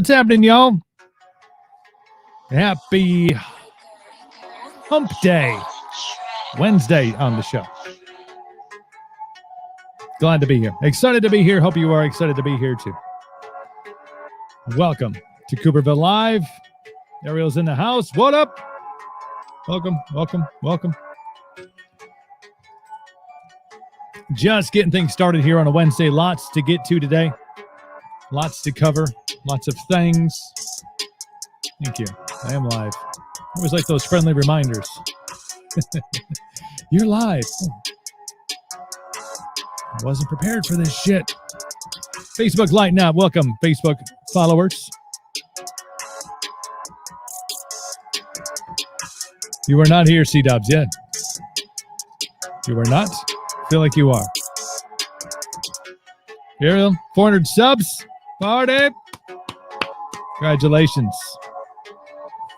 What's happening, y'all? Happy Hump Day. Wednesday on the show. Glad to be here. Excited to be here. Hope you are excited to be here too. Welcome to Cooperville Live. Ariel's in the house. What up? Welcome, welcome, welcome. Just getting things started here on a Wednesday. Lots to get to today. Lots to cover. Lots of things. Thank you. I am live. I always like those friendly reminders. You're live. I wasn't prepared for this shit. Facebook lighting up. Welcome, Facebook followers. You are not here, C-Dubs, yet. You are not. Feel like you are. Ariel, 400 subs. Party. Congratulations.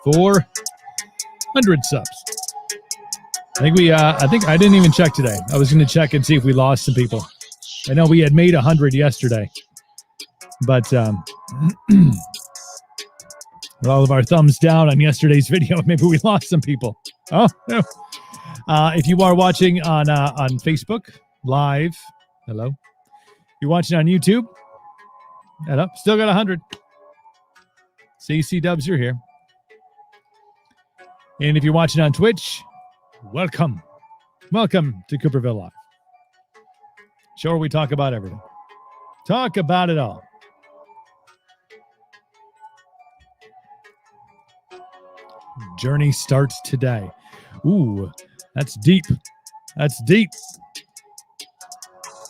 400 subs. I think I didn't even check today. I was going to check and see if we lost some people. I know we had made 100 yesterday, but with all of our thumbs down on yesterday's video, maybe we lost some people. Oh, no. If you are watching on Facebook Live, hello. If you're watching on YouTube, hello. Still got 100. CC Dubs, you're here. And if you're watching on Twitch, welcome. Welcome to Cooperville Live. Show where we talk about everything. Talk about it all. Journey starts today. Ooh, that's deep. That's deep.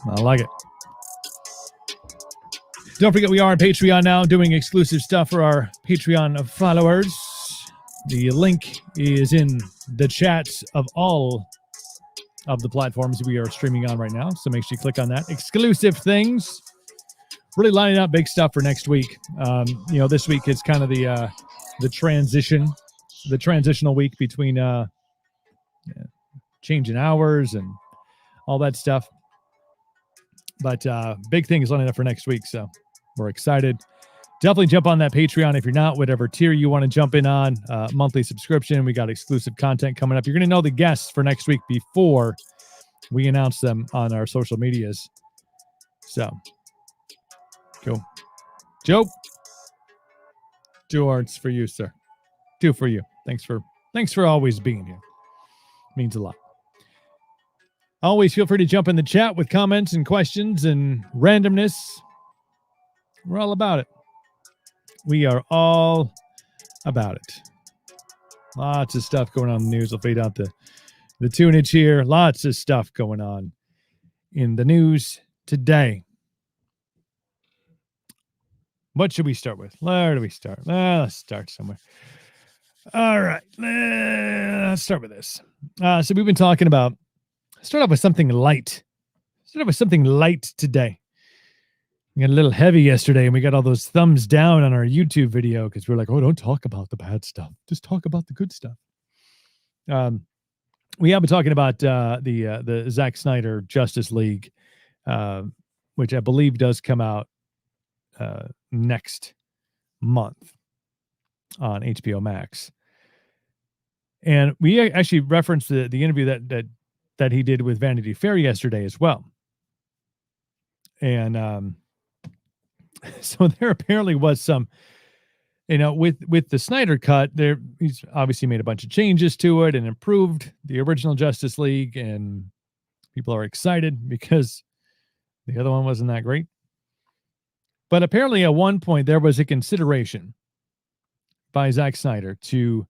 I like it. Don't forget, we are on Patreon now, doing exclusive stuff for our Patreon followers. The link is in the chats of all of the platforms we are streaming on right now, so make sure you click on that. Exclusive things. Really lining up big stuff for next week. This week is kind of the transitional week between changing hours and all that stuff. But big things lining up for next week, so we're excited. Definitely jump on that Patreon if you're not, whatever tier you want to jump in on. Monthly subscription. We got exclusive content coming up. You're going to know the guests for next week before we announce them on our social medias. So, cool. Joe, 2 hearts for you, sir. 2 for you. Thanks for always being here. Means a lot. Always feel free to jump in the chat with comments and questions and randomness. We're all about it. We are all about it. Lots of stuff going on in the news. I'll fade out the tunage here. Lots of stuff going on in the news today. What should we start with? Where do we start? Let's start somewhere. All right. Let's start with this. So we've been talking about, start off with something light. Start off with something light today. We got a little heavy yesterday, and we got all those thumbs down on our YouTube video because we're like, oh, don't talk about the bad stuff. Just talk about the good stuff. We have been talking about the Zack Snyder Justice League, which I believe does come out next month on HBO Max. And we actually referenced the interview that he did with Vanity Fair yesterday as well. And so there apparently was some, with the Snyder cut, he's obviously made a bunch of changes to it and improved the original Justice League, and people are excited because the other one wasn't that great. But apparently at one point there was a consideration by Zack Snyder to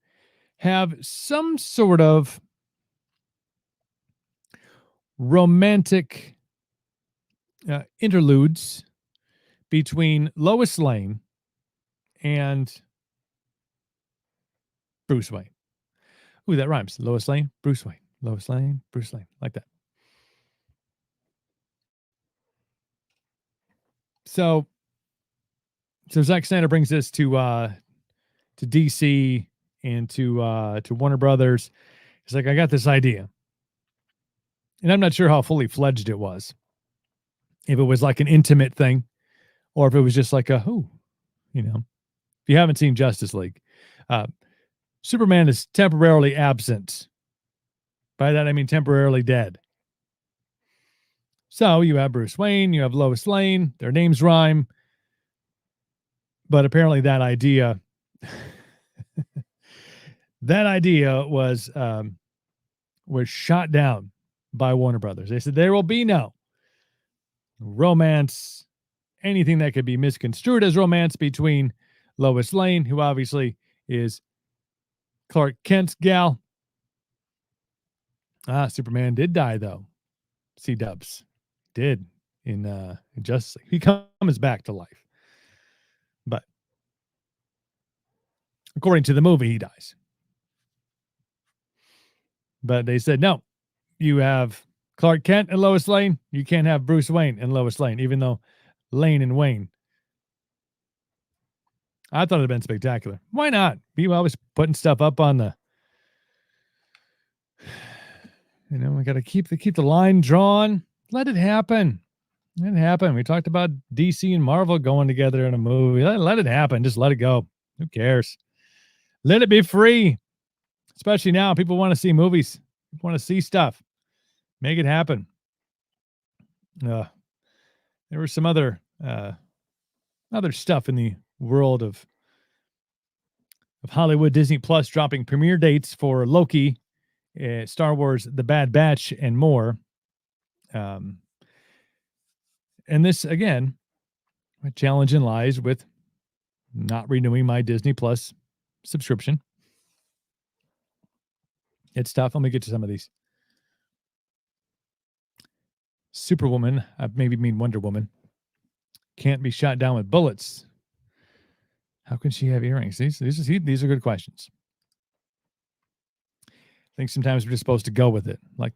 have some sort of romantic interludes between Lois Lane and Bruce Wayne. Ooh, that rhymes. Lois Lane, Bruce Wayne. Lois Lane, Bruce Wayne. Like that. So Zack Snyder brings this to DC and to Warner Brothers. He's like, I got this idea. And I'm not sure how fully fledged it was. If it was like an intimate thing, or if it was just like a, If you haven't seen Justice League, Superman is temporarily absent. By that, I mean temporarily dead. So you have Bruce Wayne, you have Lois Lane, their names rhyme. But apparently that idea was shot down by Warner Brothers. They said there will be no romance, anything that could be misconstrued as romance between Lois Lane, who obviously is Clark Kent's gal. Superman did die, though. C-dubs did in Justice League. He comes back to life. But according to the movie, he dies. But they said, no, you have Clark Kent and Lois Lane. You can't have Bruce Wayne and Lois Lane, even though Lane and Wayne. I thought it would have been spectacular. Why not? People always putting stuff up on the, we got to keep the line drawn. Let it happen. Let it happen. We talked about DC and Marvel going together in a movie. Let it happen. Just let it go. Who cares? Let it be free. Especially now, people want to see movies. People want to see stuff. Make it happen. There was some other stuff in the world of Hollywood. Disney Plus dropping premiere dates for Loki, Star Wars, The Bad Batch, and more. And this, again, my challenge lies with not renewing my Disney Plus subscription. It's tough. Let me get to some of these. Superwoman, I maybe mean Wonder Woman, can't be shot down with bullets. How can she have earrings? These are good questions. I think sometimes we're just supposed to go with it. Like,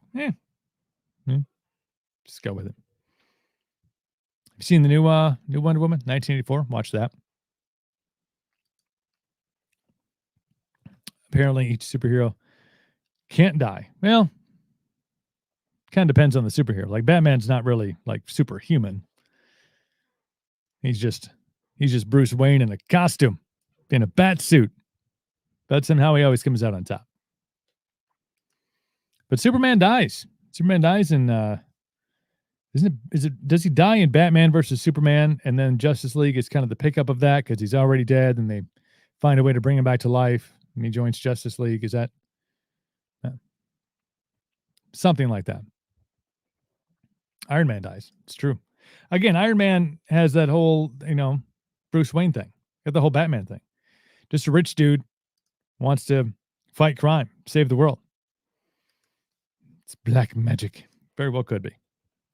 just go with it. Have you seen the new Wonder Woman, 1984? Watch that. Apparently, each superhero can't die. Well, kind of depends on the superhero. Like Batman's not really like superhuman. He's just Bruce Wayne in a costume, in a bat suit. That's somehow he always comes out on top. But Superman dies. Superman dies in does he die in Batman versus Superman, and then Justice League is kind of the pickup of that because he's already dead and they find a way to bring him back to life and he joins Justice League. Is that something like that? Iron Man dies. It's true. Again, Iron Man has that whole, Bruce Wayne thing. Got the whole Batman thing. Just a rich dude wants to fight crime, save the world. It's black magic. Very well could be.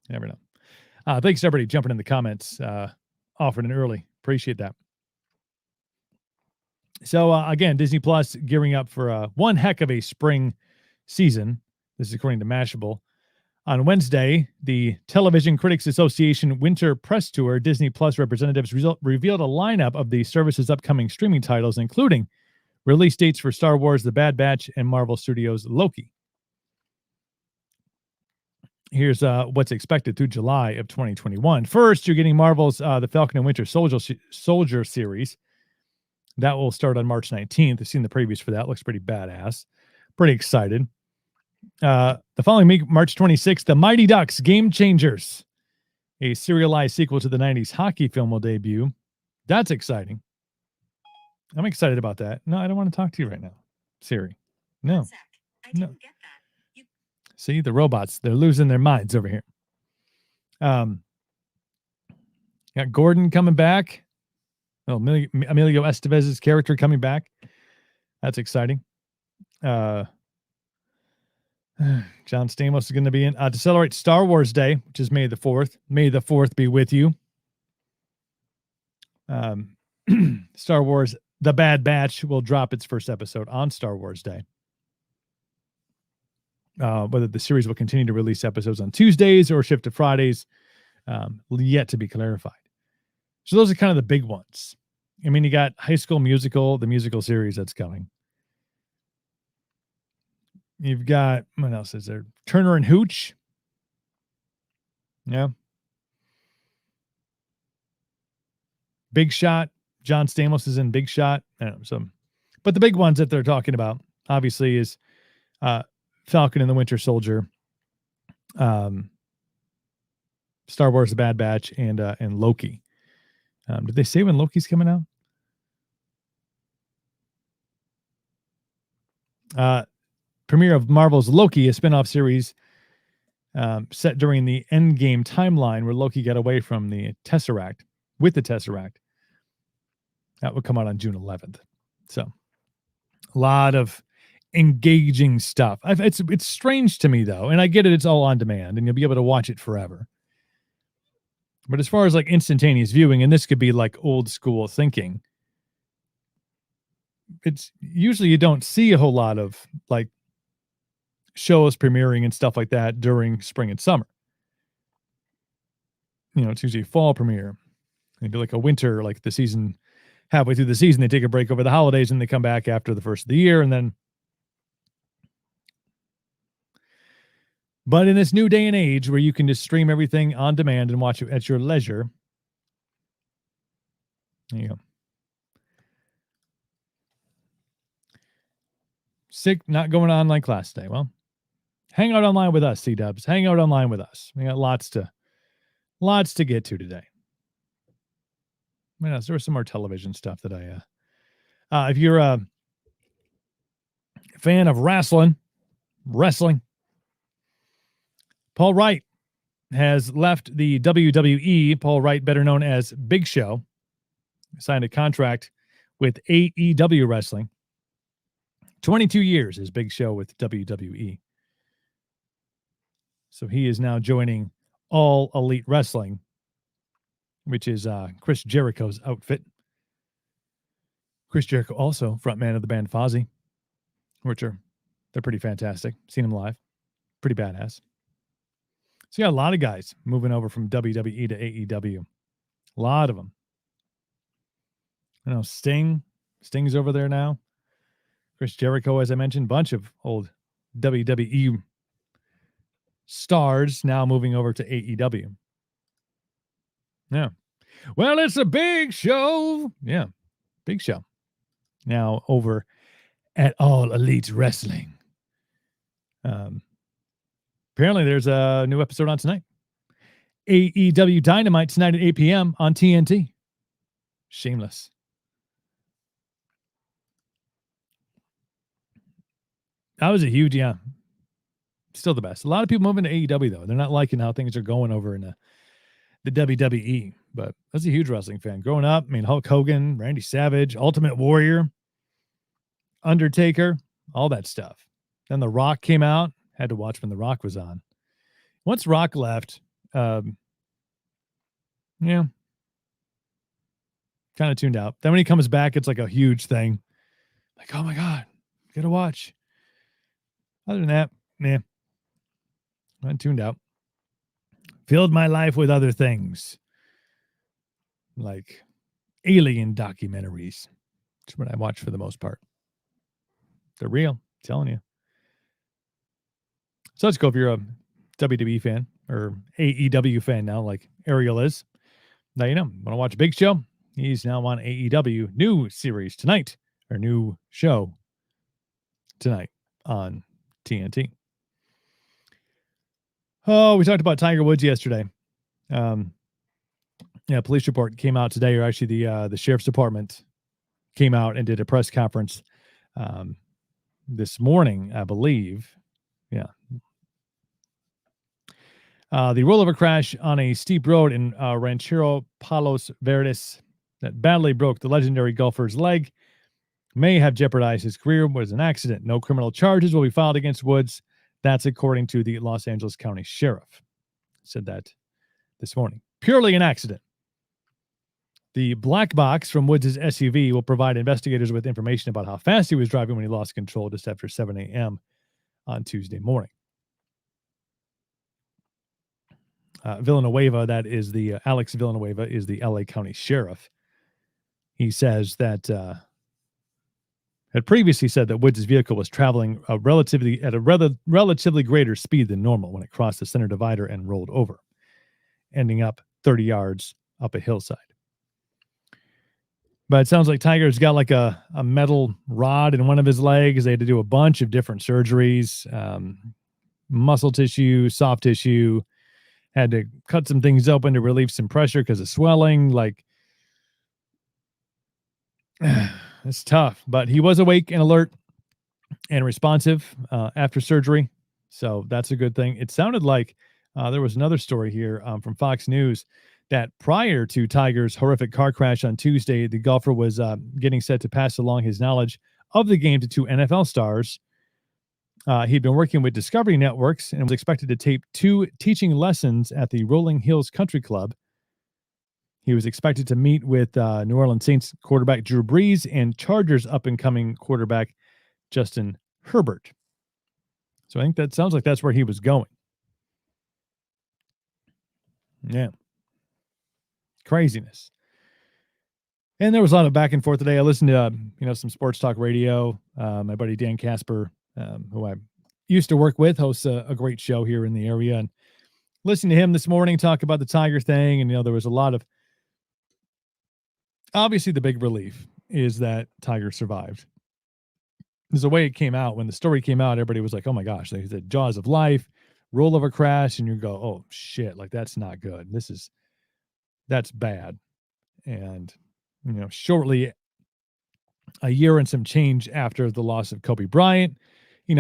You never know. Thanks to everybody jumping in the comments, offering it early. Appreciate that. So, again, Disney Plus gearing up for one heck of a spring season. This is according to Mashable. On Wednesday, the Television Critics Association Winter Press Tour Disney Plus representatives revealed a lineup of the service's upcoming streaming titles, including release dates for Star Wars, The Bad Batch, and Marvel Studios' Loki. Here's what's expected through July of 2021. First, you're getting Marvel's The Falcon and Winter Soldier series. That will start on March 19th. I've seen the previews for that. Looks pretty badass. Pretty excited. The following week, March 26th, The Mighty Ducks Game Changers, a serialized sequel to the 90s hockey film, will debut. That's exciting. I'm excited about that. No, I don't want to talk to you right now, Siri. No. Zack, I didn't get that. See, the robots, they're losing their minds over here. Got Gordon coming back. Oh, Emilio Estevez's character coming back. That's exciting. John Stamos is going to be in to celebrate Star Wars Day, which is May the 4th. May the 4th be with you. Star Wars The Bad Batch will drop its first episode on Star Wars Day. Whether the series will continue to release episodes on Tuesdays or shift to Fridays, yet to be clarified. So those are kind of the big ones. I mean, you got High School Musical, the musical series that's coming. You've got, what else is there? Turner and Hooch. Yeah. Big Shot, John Stamos is in Big Shot. But the big ones that they're talking about, obviously, is Falcon and the Winter Soldier, Star Wars: The Bad Batch, and Loki. Did they say when Loki's coming out? Premiere of Marvel's Loki, a spinoff series set during the Endgame timeline, where Loki got away from the Tesseract with the Tesseract. That would come out on June 11th. So, a lot of engaging stuff. It's strange to me, though, and I get it. It's all on demand, and you'll be able to watch it forever. But as far as like instantaneous viewing, and this could be like old school thinking, it's usually you don't see a whole lot of like shows premiering and stuff like that during spring and summer. It's usually fall premiere. Maybe like a winter, like the season, halfway through the season, they take a break over the holidays and they come back after the first of the year. And then, but in this new day and age where you can just stream everything on demand and watch it at your leisure, there you go. Sick, not going on online class today. Well, hang out online with us, C-dubs. Hang out online with us. We got lots to get to today. There was some more television stuff that if you're a fan of wrestling, Paul Wright has left the WWE. Paul Wright, better known as Big Show, signed a contract with AEW Wrestling. 22 years is Big Show with WWE. So he is now joining All Elite Wrestling, which is Chris Jericho's outfit. Chris Jericho, also frontman of the band Fozzy, they're pretty fantastic. Seen him live. Pretty badass. So you got a lot of guys moving over from WWE to AEW. A lot of them. Sting's over there now. Chris Jericho, as I mentioned, bunch of old WWE stars now moving over to AEW. Yeah. Well, it's a big show. Yeah. Big show. Now over at All Elite Wrestling. Apparently there's a new episode on tonight. AEW Dynamite tonight at 8 p.m. on TNT. Shameless. That was a huge, still the best. A lot of people moving to AEW, though. They're not liking how things are going over in the WWE. But that's a huge wrestling fan. Growing up, Hulk Hogan, Randy Savage, Ultimate Warrior, Undertaker, all that stuff. Then The Rock came out. Had to watch when The Rock was on. Once Rock left, kind of tuned out. Then when he comes back, it's like a huge thing. Like, oh my God, gotta watch. Other than that, I tuned out. Filled my life with other things. Like alien documentaries. That's what I watch for the most part. They're real, I'm telling you. So let's go if you're a WWE fan or AEW fan now, like Ariel is. Now you know. Want to watch Big Show? He's now on AEW. New series tonight, or new show tonight on TNT. Oh, we talked about Tiger Woods yesterday. Police report came out today, or actually the sheriff's department came out and did a press conference this morning, I believe. Yeah. The rollover crash on a steep road in Ranchero Palos Verdes that badly broke the legendary golfer's leg may have jeopardized his career. Was an accident. No criminal charges will be filed against Woods. That's according to the Los Angeles County Sheriff. Said that this morning. Purely an accident. The black box from Woods' SUV will provide investigators with information about how fast he was driving when he lost control just after 7 a.m. on Tuesday morning. Villanueva, that is the Alex Villanueva, is the LA County Sheriff. He says that had previously said that Woods' vehicle was traveling at a relatively greater speed than normal when it crossed the center divider and rolled over, ending up 30 yards up a hillside. But it sounds like Tiger's got like a metal rod in one of his legs. They had to do a bunch of different surgeries, muscle tissue, soft tissue, had to cut some things open to relieve some pressure because of swelling. Like, it's tough, but he was awake and alert and responsive after surgery. So that's a good thing. It sounded like there was another story here from Fox News that prior to Tiger's horrific car crash on Tuesday, the golfer was getting set to pass along his knowledge of the game to two NFL stars. He'd been working with Discovery Networks and was expected to tape 2 teaching lessons at the Rolling Hills Country Club. He was expected to meet with New Orleans Saints quarterback Drew Brees and Chargers up-and-coming quarterback Justin Herbert. So I think that sounds like that's where he was going. Yeah. Craziness. And there was a lot of back and forth today. I listened to, some sports talk radio. My buddy Dan Casper, who I used to work with, hosts a great show here in the area. And listening to him this morning talk about the Tiger thing. And, there was a lot of, obviously the big relief is that Tiger survived. There's the way it came out. When the story came out, everybody was like, oh my gosh, they said jaws of life, rollover crash. And you go, oh shit, like that's not good. That's bad. And, shortly a year and some change after the loss of Kobe Bryant,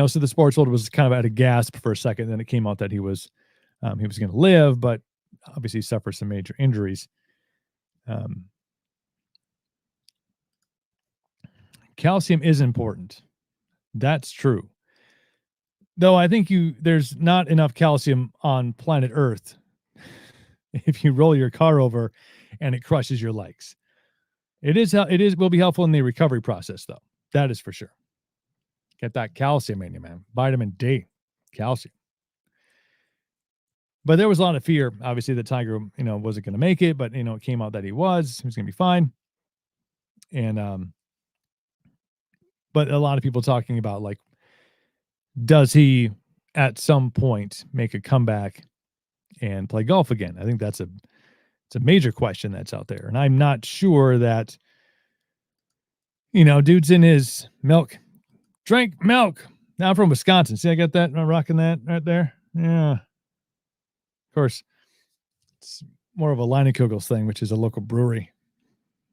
so the sports world was kind of at a gasp for a second. Then it came out that he was going to live, but obviously suffered some major injuries. Calcium is important. That's true. Though I think there's not enough calcium on planet Earth if you roll your car over and it crushes your legs. It will be helpful in the recovery process, though. That is for sure. Get that calcium in you, man. Vitamin D, calcium. But there was a lot of fear, obviously, that Tiger, wasn't going to make it, but, it came out that he was going to be fine. And, but a lot of people talking about, like, does he at some point make a comeback and play golf again? I think it's a major question that's out there. And I'm not sure that, dude's in his milk. Drink milk. Now I'm from Wisconsin. See, I got that. I'm rocking that right there. Yeah. Of course, it's more of a Leinenkugel's thing, which is a local brewery.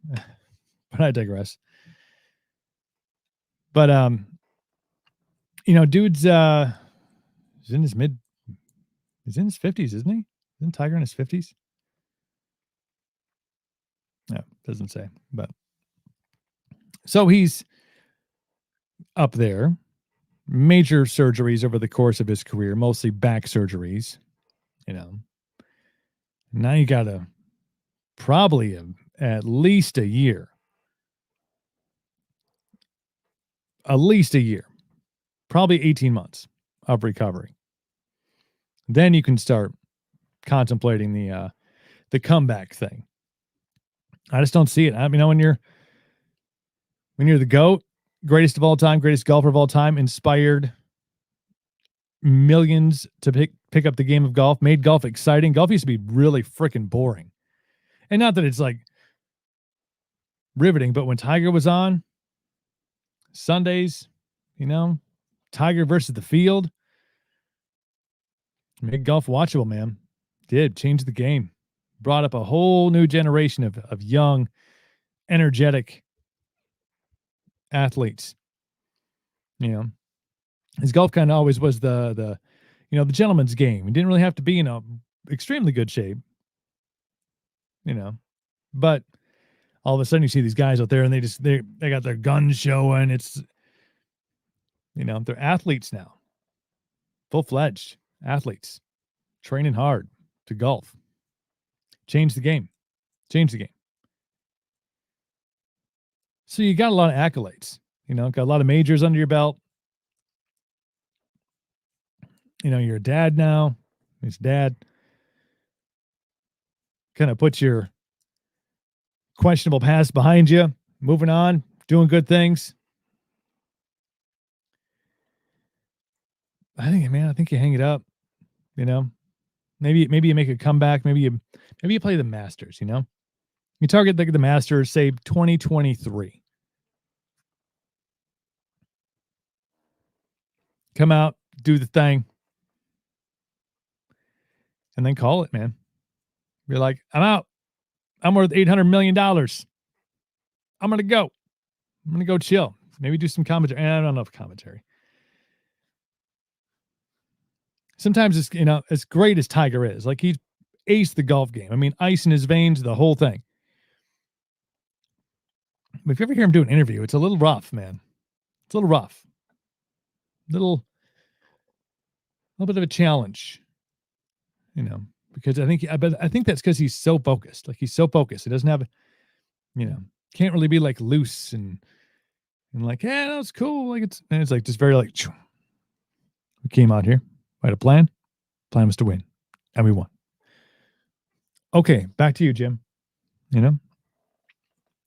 But I digress. But, dude's he's in his 50s, isn't he? Isn't Tiger in his 50s? No, doesn't say. But so he's up there. Major surgeries over the course of his career, mostly back surgeries. Now you got to probably at least a year. At least a year. Probably 18 months of recovery. Then you can start contemplating the comeback thing. I just don't see it. I mean, when you're the GOAT, greatest of all time, greatest golfer of all time, inspired millions to pick up the game of golf, made golf exciting. Golf used to be really freaking boring. And not that it's like riveting, but when Tiger was on Sundays, Tiger versus the field, made golf watchable, man. Did change the game. Brought up a whole new generation of young, energetic athletes. His golf kind of always was the gentleman's game. He didn't really have to be in a extremely good shape, but all of a sudden you see these guys out there and they got their guns showing. It's, they're athletes now, full-fledged athletes, training hard to golf. Change the game. So you got a lot of accolades, got a lot of majors under your belt. You're a dad now. His dad kind of puts your questionable past behind you, moving on, doing good things. I think you hang it up, maybe you make a comeback. Maybe you play the Masters, You target the Masters, say 2023. Come out, do the thing, and then call it, man. You're like, I'm out. I'm worth $800 million. I'm going to go. I'm going to go chill. Maybe do some commentary. I don't know if commentary. Sometimes it's, as great as Tiger is, like he's aced the golf game. I mean, ice in his veins, the whole thing. But if you ever hear him do an interview, it's a little rough, man. It's a little rough. Little bit of a challenge, because I think that's because he's so focused. Like he's so focused. He doesn't have, can't really be like loose and like, yeah, no, it's cool. Like it's like just very like, we came out here, we had a plan. Plan was to win, and we won. Okay, back to you, Jim.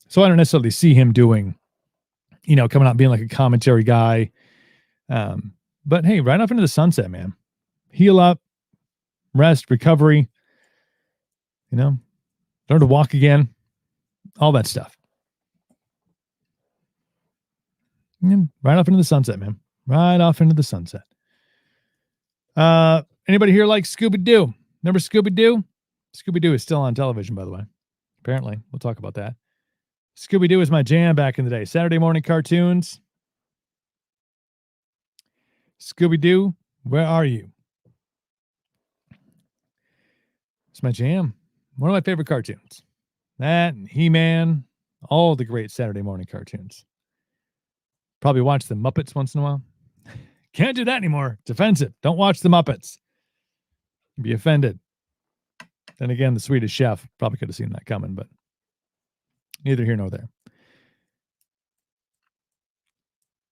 So I don't necessarily see him doing, coming out being like a commentary guy. But hey, right off into the sunset, man. Heal up, rest, recovery, learn to walk again, all that stuff. And right off into the sunset, man. Right off into the sunset. Anybody here like Scooby-Doo? Remember Scooby-Doo? Scooby-Doo is still on television, by the way. Apparently. We'll talk about that. Scooby-Doo was my jam back in the day. Saturday morning cartoons. Scooby-Doo, where are you? It's my jam. One of my favorite cartoons. That and He-Man, all the great Saturday morning cartoons. Probably watch the Muppets once in a while. Can't do that anymore. It's offensive. Don't watch the Muppets. You'd be offended. Then again, the Swedish Chef probably could have seen that coming, but neither here nor there.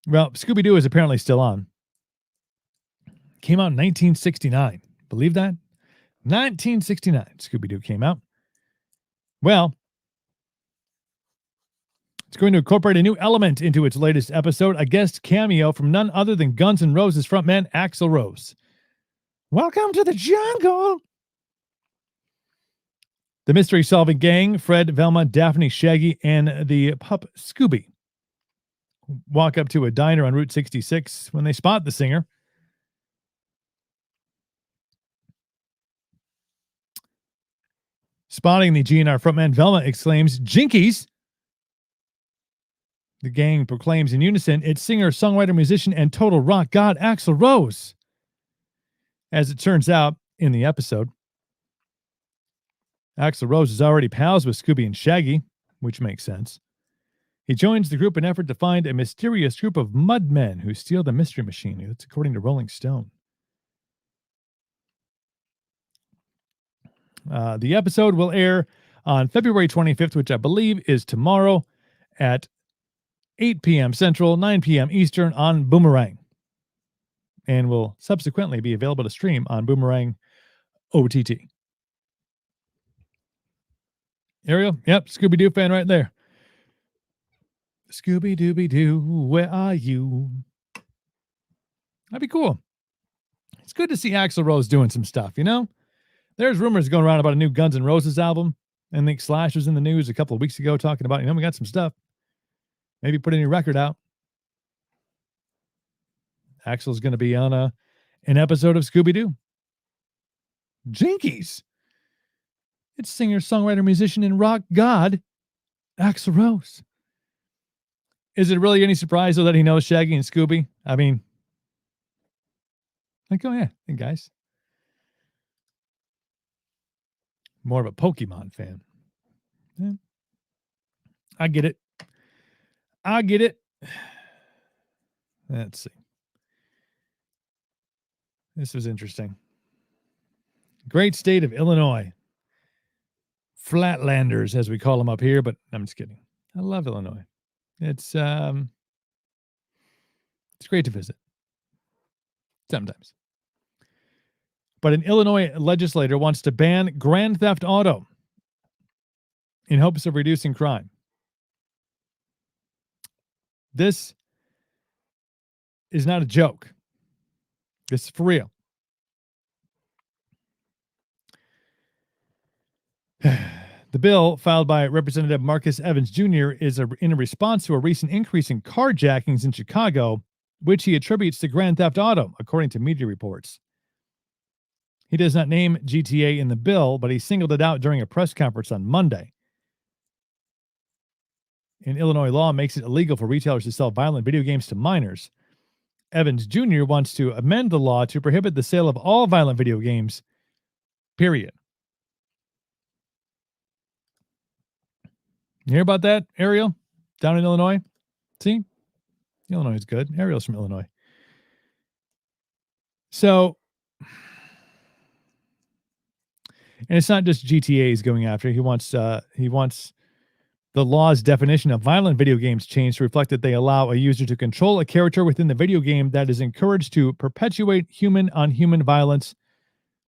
Well, Scooby-Doo is apparently still on. Came out in 1969. Believe that? 1969, Scooby-Doo came out. Well, it's going to incorporate a new element into its latest episode, a guest cameo from none other than Guns N' Roses frontman Axl Rose. Welcome to the jungle. The mystery-solving gang, Fred, Velma, Daphne, Shaggy, and the pup Scooby, walk up to a diner on Route 66 when they spot the singer. Spotting the GNR frontman, Velma exclaims, "Jinkies!" The gang proclaims in unison its singer, songwriter, musician, and total rock god, Axl Rose. As it turns out, in the episode, Axl Rose is already pals with Scooby and Shaggy, which makes sense. He joins the group in an effort to find a mysterious group of mudmen who steal the Mystery Machine. That's according to Rolling Stone. The episode will air on February 25th, which I believe is tomorrow at 8 p.m. Central, 9 p.m. Eastern on Boomerang, and will subsequently be available to stream on Boomerang OTT. Ariel? Yep, Scooby-Doo fan right there. Scooby-Dooby-Doo, where are you? That'd be cool. It's good to see Axl Rose doing some stuff, There's rumors going around about a new Guns N' Roses album. I think Slash was in the news a couple of weeks ago talking about, we got some stuff. Maybe put a new record out. Axl's going to be on an episode of Scooby-Doo. Jinkies. It's singer, songwriter, musician, and rock god, Axl Rose. Is it really any surprise, though, that he knows Shaggy and Scooby? I mean, like, oh, yeah, hey, guys. More of a Pokemon fan. Yeah. I get it. Let's see. This was interesting. Great state of Illinois. Flatlanders, as we call them up here, but I'm just kidding. I love Illinois. It's great to visit. Sometimes. But an Illinois legislator wants to ban Grand Theft Auto in hopes of reducing crime. This is not a joke. This is for real. The bill filed by Representative Marcus Evans Jr. is in a response to a recent increase in carjackings in Chicago, which he attributes to Grand Theft Auto, according to media reports. He does not name GTA in the bill, but he singled it out during a press conference on Monday. In Illinois law makes it illegal for retailers to sell violent video games to minors. Evans Jr. wants to amend the law to prohibit the sale of all violent video games, period. You hear about that, Ariel? Down in Illinois? See? Illinois is good. Ariel's from Illinois. So, and it's not just GTA he's going after. He wants the law's definition of violent video games changed to reflect that they allow a user to control a character within the video game that is encouraged to perpetuate human-on-human violence,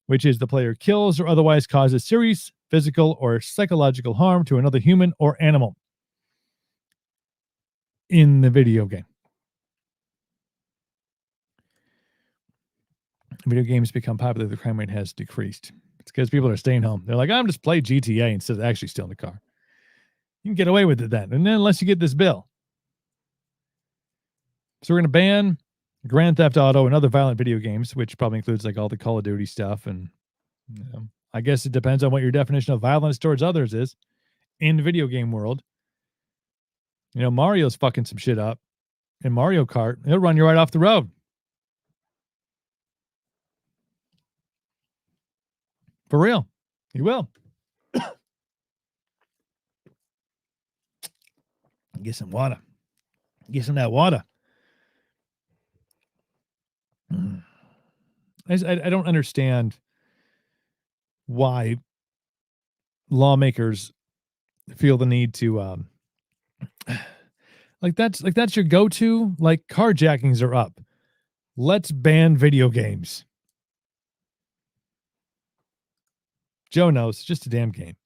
which is the player kills or otherwise causes serious physical or psychological harm to another human or animal in the video game. Video games become popular, the crime rate has decreased. It's because people are staying home. They're like, I'm just play GTA instead of actually stealing the car. You can get away with it then, and then unless you get this bill. So we're going to ban Grand Theft Auto and other violent video games, which probably includes like all the Call of Duty stuff. And I guess it depends on what your definition of violence towards others is in the video game world. Mario's fucking some shit up in Mario Kart. He'll run you right off the road. For real. He will. Get some water. Get some of that water. I don't understand why lawmakers feel the need to that's your go-to. Like, carjackings are up. Let's ban video games. Joe knows, it's just a damn game.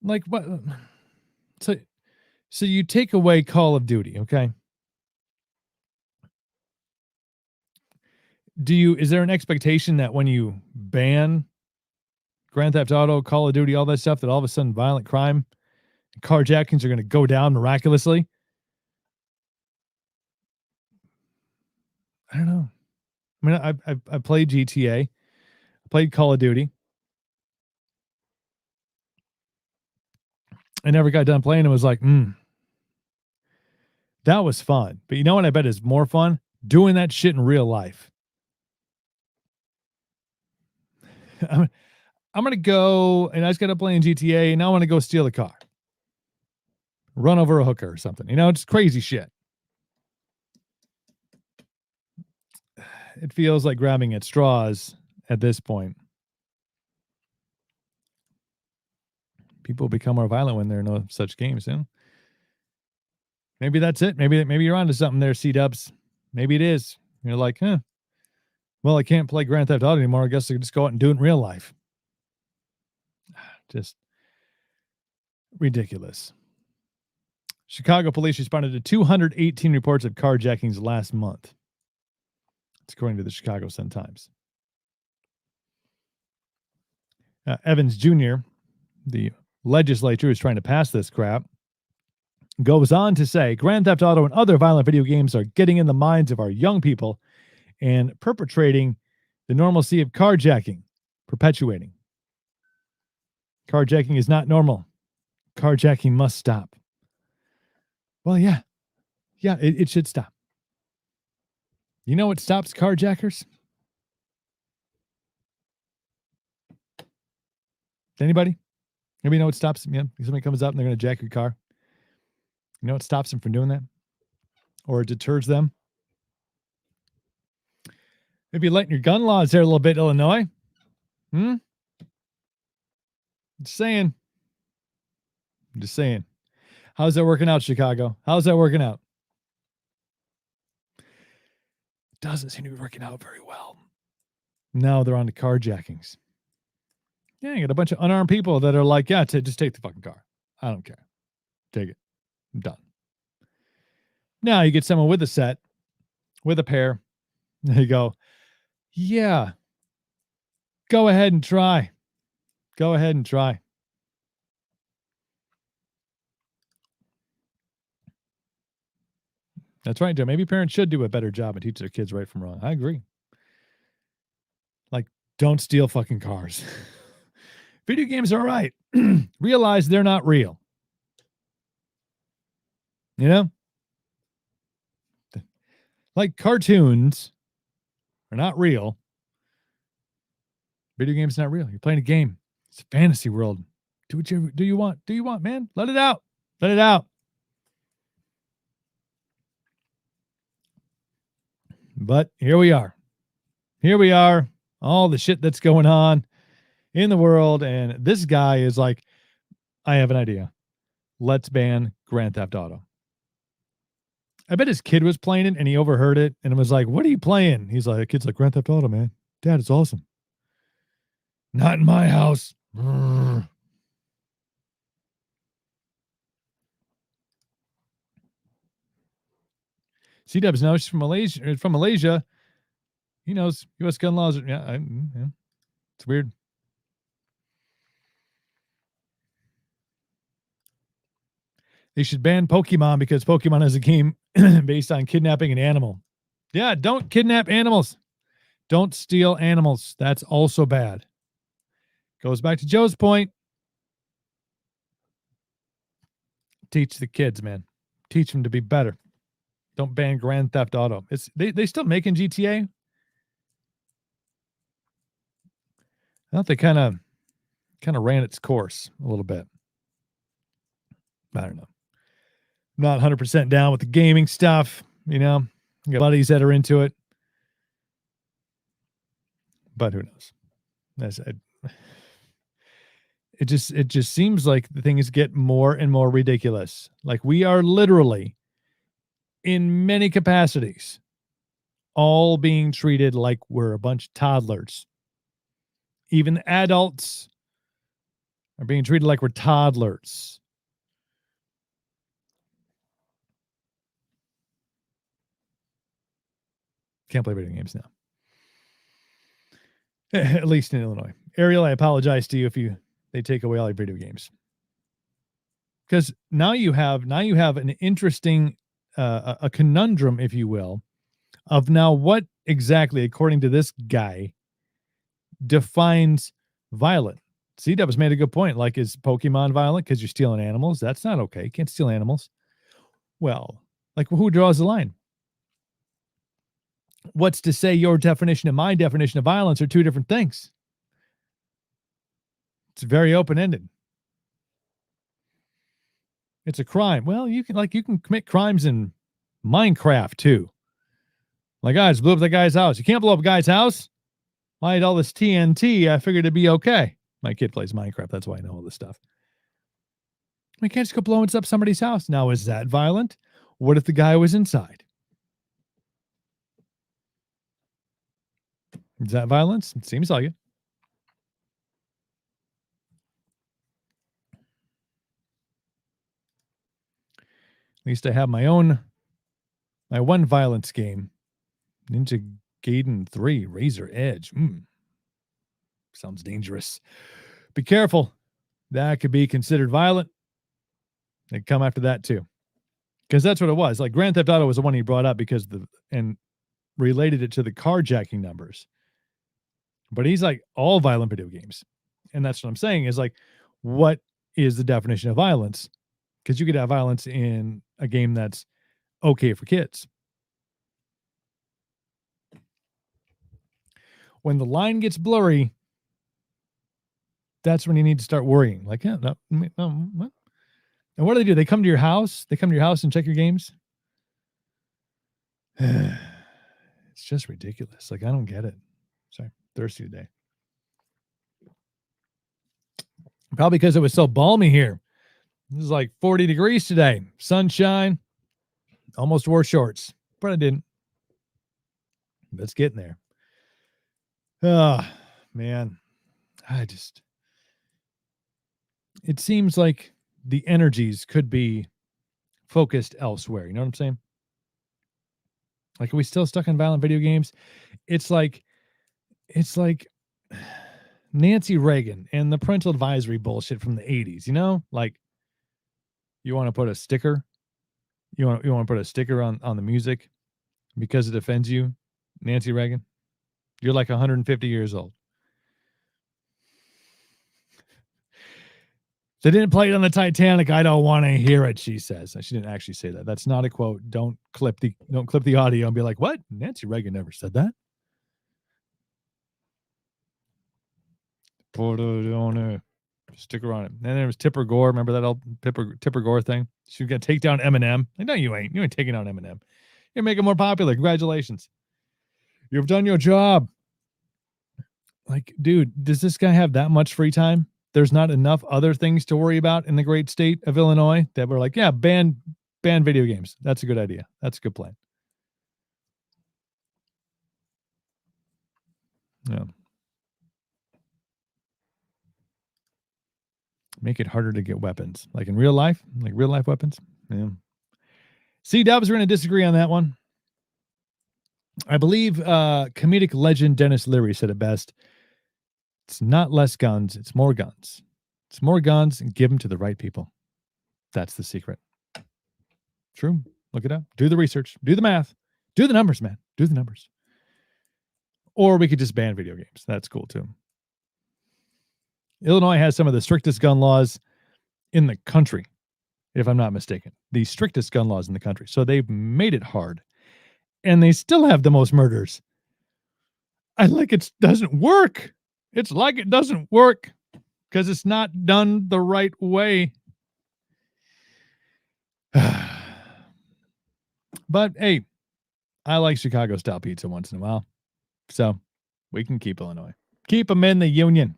Like, what? So you take away Call of Duty, okay? Is there an expectation that when you ban Grand Theft Auto, Call of Duty, all that stuff, that all of a sudden violent crime, carjackings are going to go down miraculously? I don't know. I mean, I played GTA. I played Call of Duty. I never got done playing and was like, that was fun. But you know what I bet is more fun? Doing that shit in real life. I'm going to go, and I just got to play in GTA, and now I want to go steal a car. Run over a hooker or something. It's crazy shit. It feels like grabbing at straws at this point. People become more violent when there are no such games. Maybe that's it. Maybe you're onto something there, C-dubs. Maybe it is. You're like, well, I can't play Grand Theft Auto anymore. I guess I could just go out and do it in real life. Just ridiculous. Chicago police responded to 218 reports of carjackings last month. It's according to the Chicago Sun-Times. Evans Jr., the legislature who's trying to pass this crap, goes on to say Grand Theft Auto and other violent video games are getting in the minds of our young people and perpetrating the normalcy of carjacking, perpetuating. Carjacking is not normal. Carjacking must stop. Well, yeah. Yeah, it should stop. You know what stops carjackers? Anybody? Anybody know what stops them? Yeah, somebody comes up and they're going to jack your car. You know what stops them from doing that? Or deters them? Maybe lighten your gun laws there a little bit, Illinois. Just saying. I'm just saying. How's that working out, Chicago? How's that working out? Doesn't seem to be working out very well. Now they're on to carjackings. Yeah, you got a bunch of unarmed people that are like, yeah, just take the fucking car. I don't care. Take it. I'm done. Now you get someone with a set, with a pair. There you go. Yeah. Go ahead and try. Go ahead and try. That's right, Joe. Maybe parents should do a better job and teach their kids right from wrong. I agree. Like, don't steal fucking cars. Video games are all right. Realize they're not real. You know? Like cartoons are not real. Video games not real. You're playing a game. It's a fantasy world. Do what you want. Do you want, man? Let it out. Let it out. But here we are. Here we are. All the shit that's going on in the world. And this guy is like, I have an idea. Let's ban Grand Theft Auto. I bet his kid was playing it and he overheard it and was like, what are you playing? He's like, the kid's like, Grand Theft Auto, man. Dad, it's awesome. Not in my house. C-Dubs knows from Malaysia. He knows U.S. gun laws. Yeah, it's weird. They should ban Pokemon because Pokemon is a game based on kidnapping an animal. Yeah, don't kidnap animals. Don't steal animals. That's also bad. Goes back to Joe's point. Teach the kids, man. Teach them to be better. Don't ban Grand Theft Auto. They still making GTA? I thought they kind of ran its course a little bit. I don't know. Not 100% down with the gaming stuff, you know. Got buddies that are into it. But who knows? It just seems like the things get more and more ridiculous. Like we are literally, in many capacities, all being treated like we're a bunch of toddlers. Even adults are being treated like we're toddlers. Can't play video games now. At least in Illinois. Ariel, I apologize to you if they take away all your video games. Because now you have an interesting a conundrum, if you will, of now what exactly, according to this guy, defines violent. C-Dub has made a good point. Like, is Pokemon violent because you're stealing animals? That's not okay. You can't steal animals. Well, like, who draws the line? What's to say your definition and my definition of violence are two different things? It's very open-ended. It's a crime. Well, you can commit crimes in Minecraft too. Like, I just blew up the guy's house. You can't blow up a guy's house. I had all this TNT. I figured it'd be okay. My kid plays Minecraft. That's why I know all this stuff. We can't just go blowing up somebody's house. Now, is that violent? What if the guy was inside? Is that violence? It seems like it. At least I have my one violence game. Ninja Gaiden 3, Razor Edge. Sounds dangerous. Be careful. That could be considered violent. They come after that too. Because that's what it was. Like Grand Theft Auto was the one he brought up because and related it to the carjacking numbers. But he's like all violent video games. And that's what I'm saying is like, what is the definition of violence? Because you could have violence in a game that's okay for kids. When the line gets blurry, that's when you need to start worrying. Like, yeah, no, what? And what do? They come to your house? They come to your house and check your games? It's just ridiculous. Like, I don't get it. Sorry, thirsty today. Probably because it was so balmy here. This is like 40 degrees today. Sunshine. Almost wore shorts, but I didn't. Let's get in there. Oh, man. It seems like the energies could be focused elsewhere. You know what I'm saying? Like, are we still stuck in violent video games? It's like Nancy Reagan and the parental advisory bullshit from the 80s, you know? Like, you want to put a sticker? You want to put a sticker on the music because it offends you, Nancy Reagan? You're like 150 years old. They didn't play it on the Titanic. I don't want to hear it, she says. She didn't actually say that. That's not a quote. Don't clip the audio and be like, what? Nancy Reagan never said that. Put it on a sticker on it. And there was Tipper Gore. Remember that old Tipper Gore thing? She was going to take down Eminem. Like, no, you ain't. You ain't taking down Eminem. You're making him more popular. Congratulations. You've done your job. Like, dude, does this guy have that much free time? There's not enough other things to worry about in the great state of Illinois that we're like, yeah, ban video games. That's a good idea. That's a good plan. Yeah. Make it harder to get weapons. Like in real life? Like real life weapons? Yeah. C-dubs, we're going to disagree on that one. I believe comedic legend Dennis Leary said it best. It's not less guns, it's more guns. It's more guns and give them to the right people. That's the secret. True. Look it up. Do the research. Do the math. Do the numbers, man. Do the numbers. Or we could just ban video games. That's cool too. Illinois has some of the strictest gun laws in the country, if I'm not mistaken. The strictest gun laws in the country. So they've made it hard. And they still have the most murders. I like it doesn't work. It's like it doesn't work because it's not done the right way. But hey, I like Chicago style pizza once in a while. So we can keep Illinois. Keep them in the union.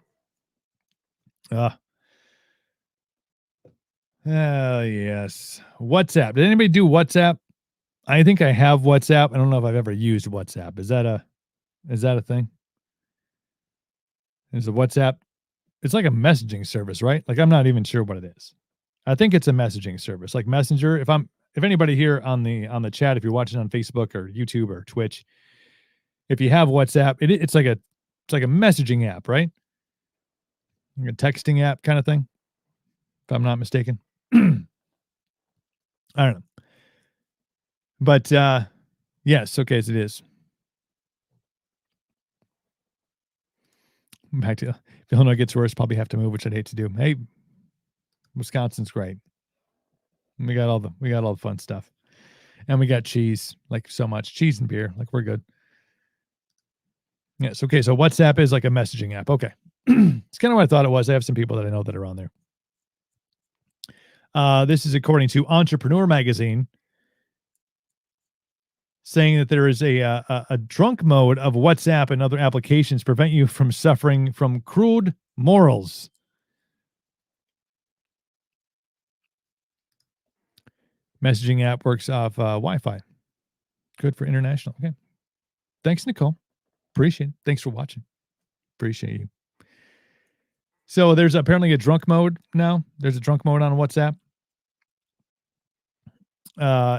Oh, yes. WhatsApp. Did anybody do WhatsApp? I think I have WhatsApp. I don't know if I've ever used WhatsApp. Is that a thing? Is a WhatsApp? It's like a messaging service, right? Like I'm not even sure what it is. I think it's a messaging service, like Messenger. If anybody here on the chat, if you're watching on Facebook or YouTube or Twitch, if you have WhatsApp, it's like a messaging app, right? Like a texting app kind of thing, if I'm not mistaken. I don't know. But yes, okay, as it is. Back to if Illinois gets worse, probably have to move, which I'd hate to do. Hey, Wisconsin's great. We got all the fun stuff. And we got cheese, like so much. Cheese and beer, like we're good. Yes, okay, so WhatsApp is like a messaging app. Okay. It's kind of what I thought it was. I have some people that I know that are on there. This is according to Entrepreneur Magazine, saying that there is a drunk mode of WhatsApp and other applications prevent you from suffering from crude morals. Messaging app works off Wi-Fi. Good for international. Okay. Thanks, Nicole. Appreciate it. Thanks for watching. Appreciate you. So there's apparently a drunk mode now. There's a drunk mode on WhatsApp.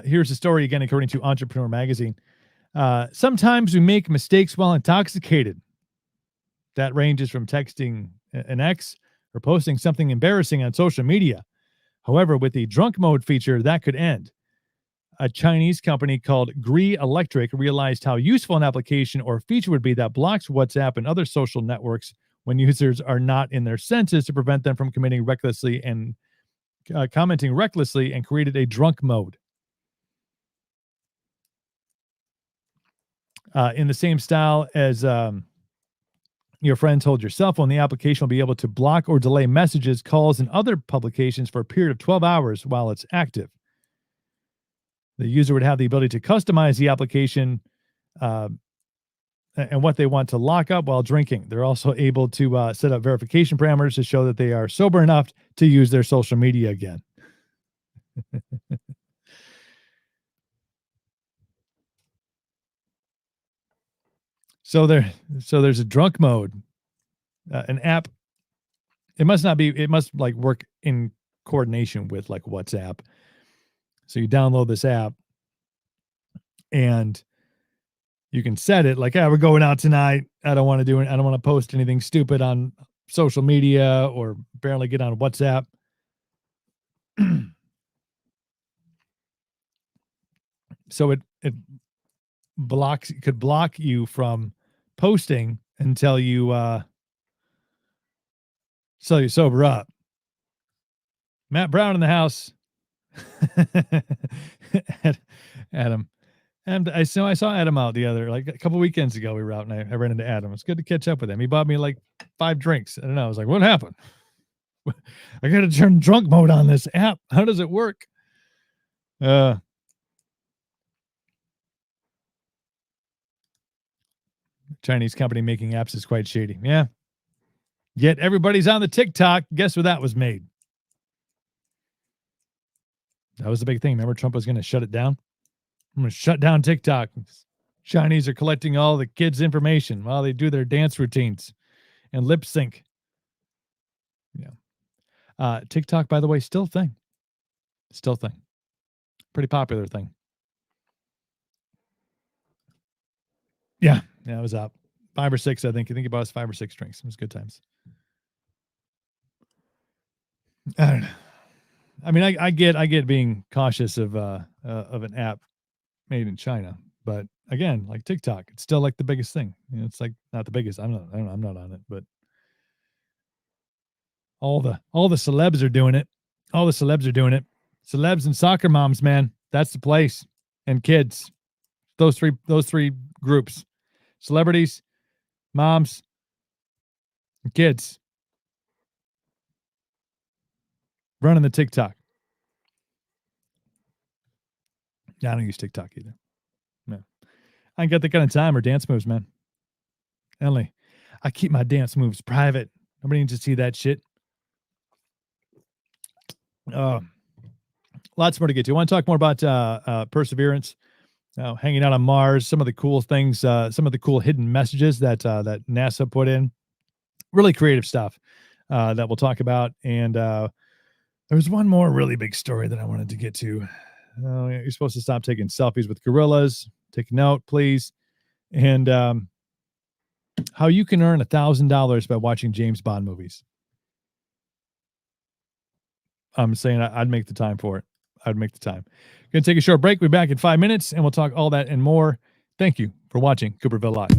Here's the story again, according to Entrepreneur Magazine. Sometimes we make mistakes while intoxicated. That ranges from texting an ex or posting something embarrassing on social media. However, with the drunk mode feature, that could end. A Chinese company called Gree Electric realized how useful an application or feature would be that blocks WhatsApp and other social networks when users are not in their senses to prevent them from committing recklessly and commenting recklessly, and created a drunk mode. In the same style as your friends hold your cell phone, the application will be able to block or delay messages, calls, and other publications for a period of 12 hours while it's active. The user would have the ability to customize the application and what they want to lock up while drinking. They're also able to set up verification parameters to show that they are sober enough to use their social media again. So there's a drunk mode, an app. It must like work in coordination with like WhatsApp. So you download this app and You can set it like, yeah, we're going out tonight. I don't want to post anything stupid on social media or barely get on WhatsApp. So it could block you from posting until you sober up. Matt Brown in the house. Adam. And I saw Adam out like a couple weekends ago. We were out and I ran into Adam. It's good to catch up with him. He bought me like 5 drinks. I don't know. I was like, what happened? I got to turn drunk mode on this app. How does it work? Chinese company making apps is quite shady. Yeah. Yet everybody's on the TikTok. Guess where that was made? That was the big thing. Remember Trump was going to shut it down? I'm going to shut down TikTok. Chinese are collecting all the kids' information while they do their dance routines and lip sync. Yeah. TikTok, by the way, still a thing. Still a thing. Pretty popular thing. Yeah. Yeah, it was up. 5 or 6, I think. I think he bought us 5 or 6 drinks. It was good times. I don't know. I mean, I get being cautious of an app made in China, but again, like TikTok, it's still like the biggest thing. You know, it's like not the biggest. I'm not on it, but all the celebs are doing it. All the celebs are doing it. Celebs and soccer moms, man, that's the place. And kids, those three groups: celebrities, moms, and kids. Running the TikTok. Yeah, I don't use TikTok either. No. I ain't got that kind of time or dance moves, man. Emily, I keep my dance moves private. Nobody needs to see that shit. Lots more to get to. I want to talk more about Perseverance, hanging out on Mars, some of the cool things, some of the cool hidden messages that NASA put in. Really creative stuff that we'll talk about. And there was one more really big story that I wanted to get to. You're supposed to stop taking selfies with gorillas. Take note, please. And how you can earn $1,000 by watching James Bond movies. I'm saying I'd make the time for it. I'd make the time. Going to take a short break. We'll be back in 5 minutes, and we'll talk all that and more. Thank you for watching Cooperville Live.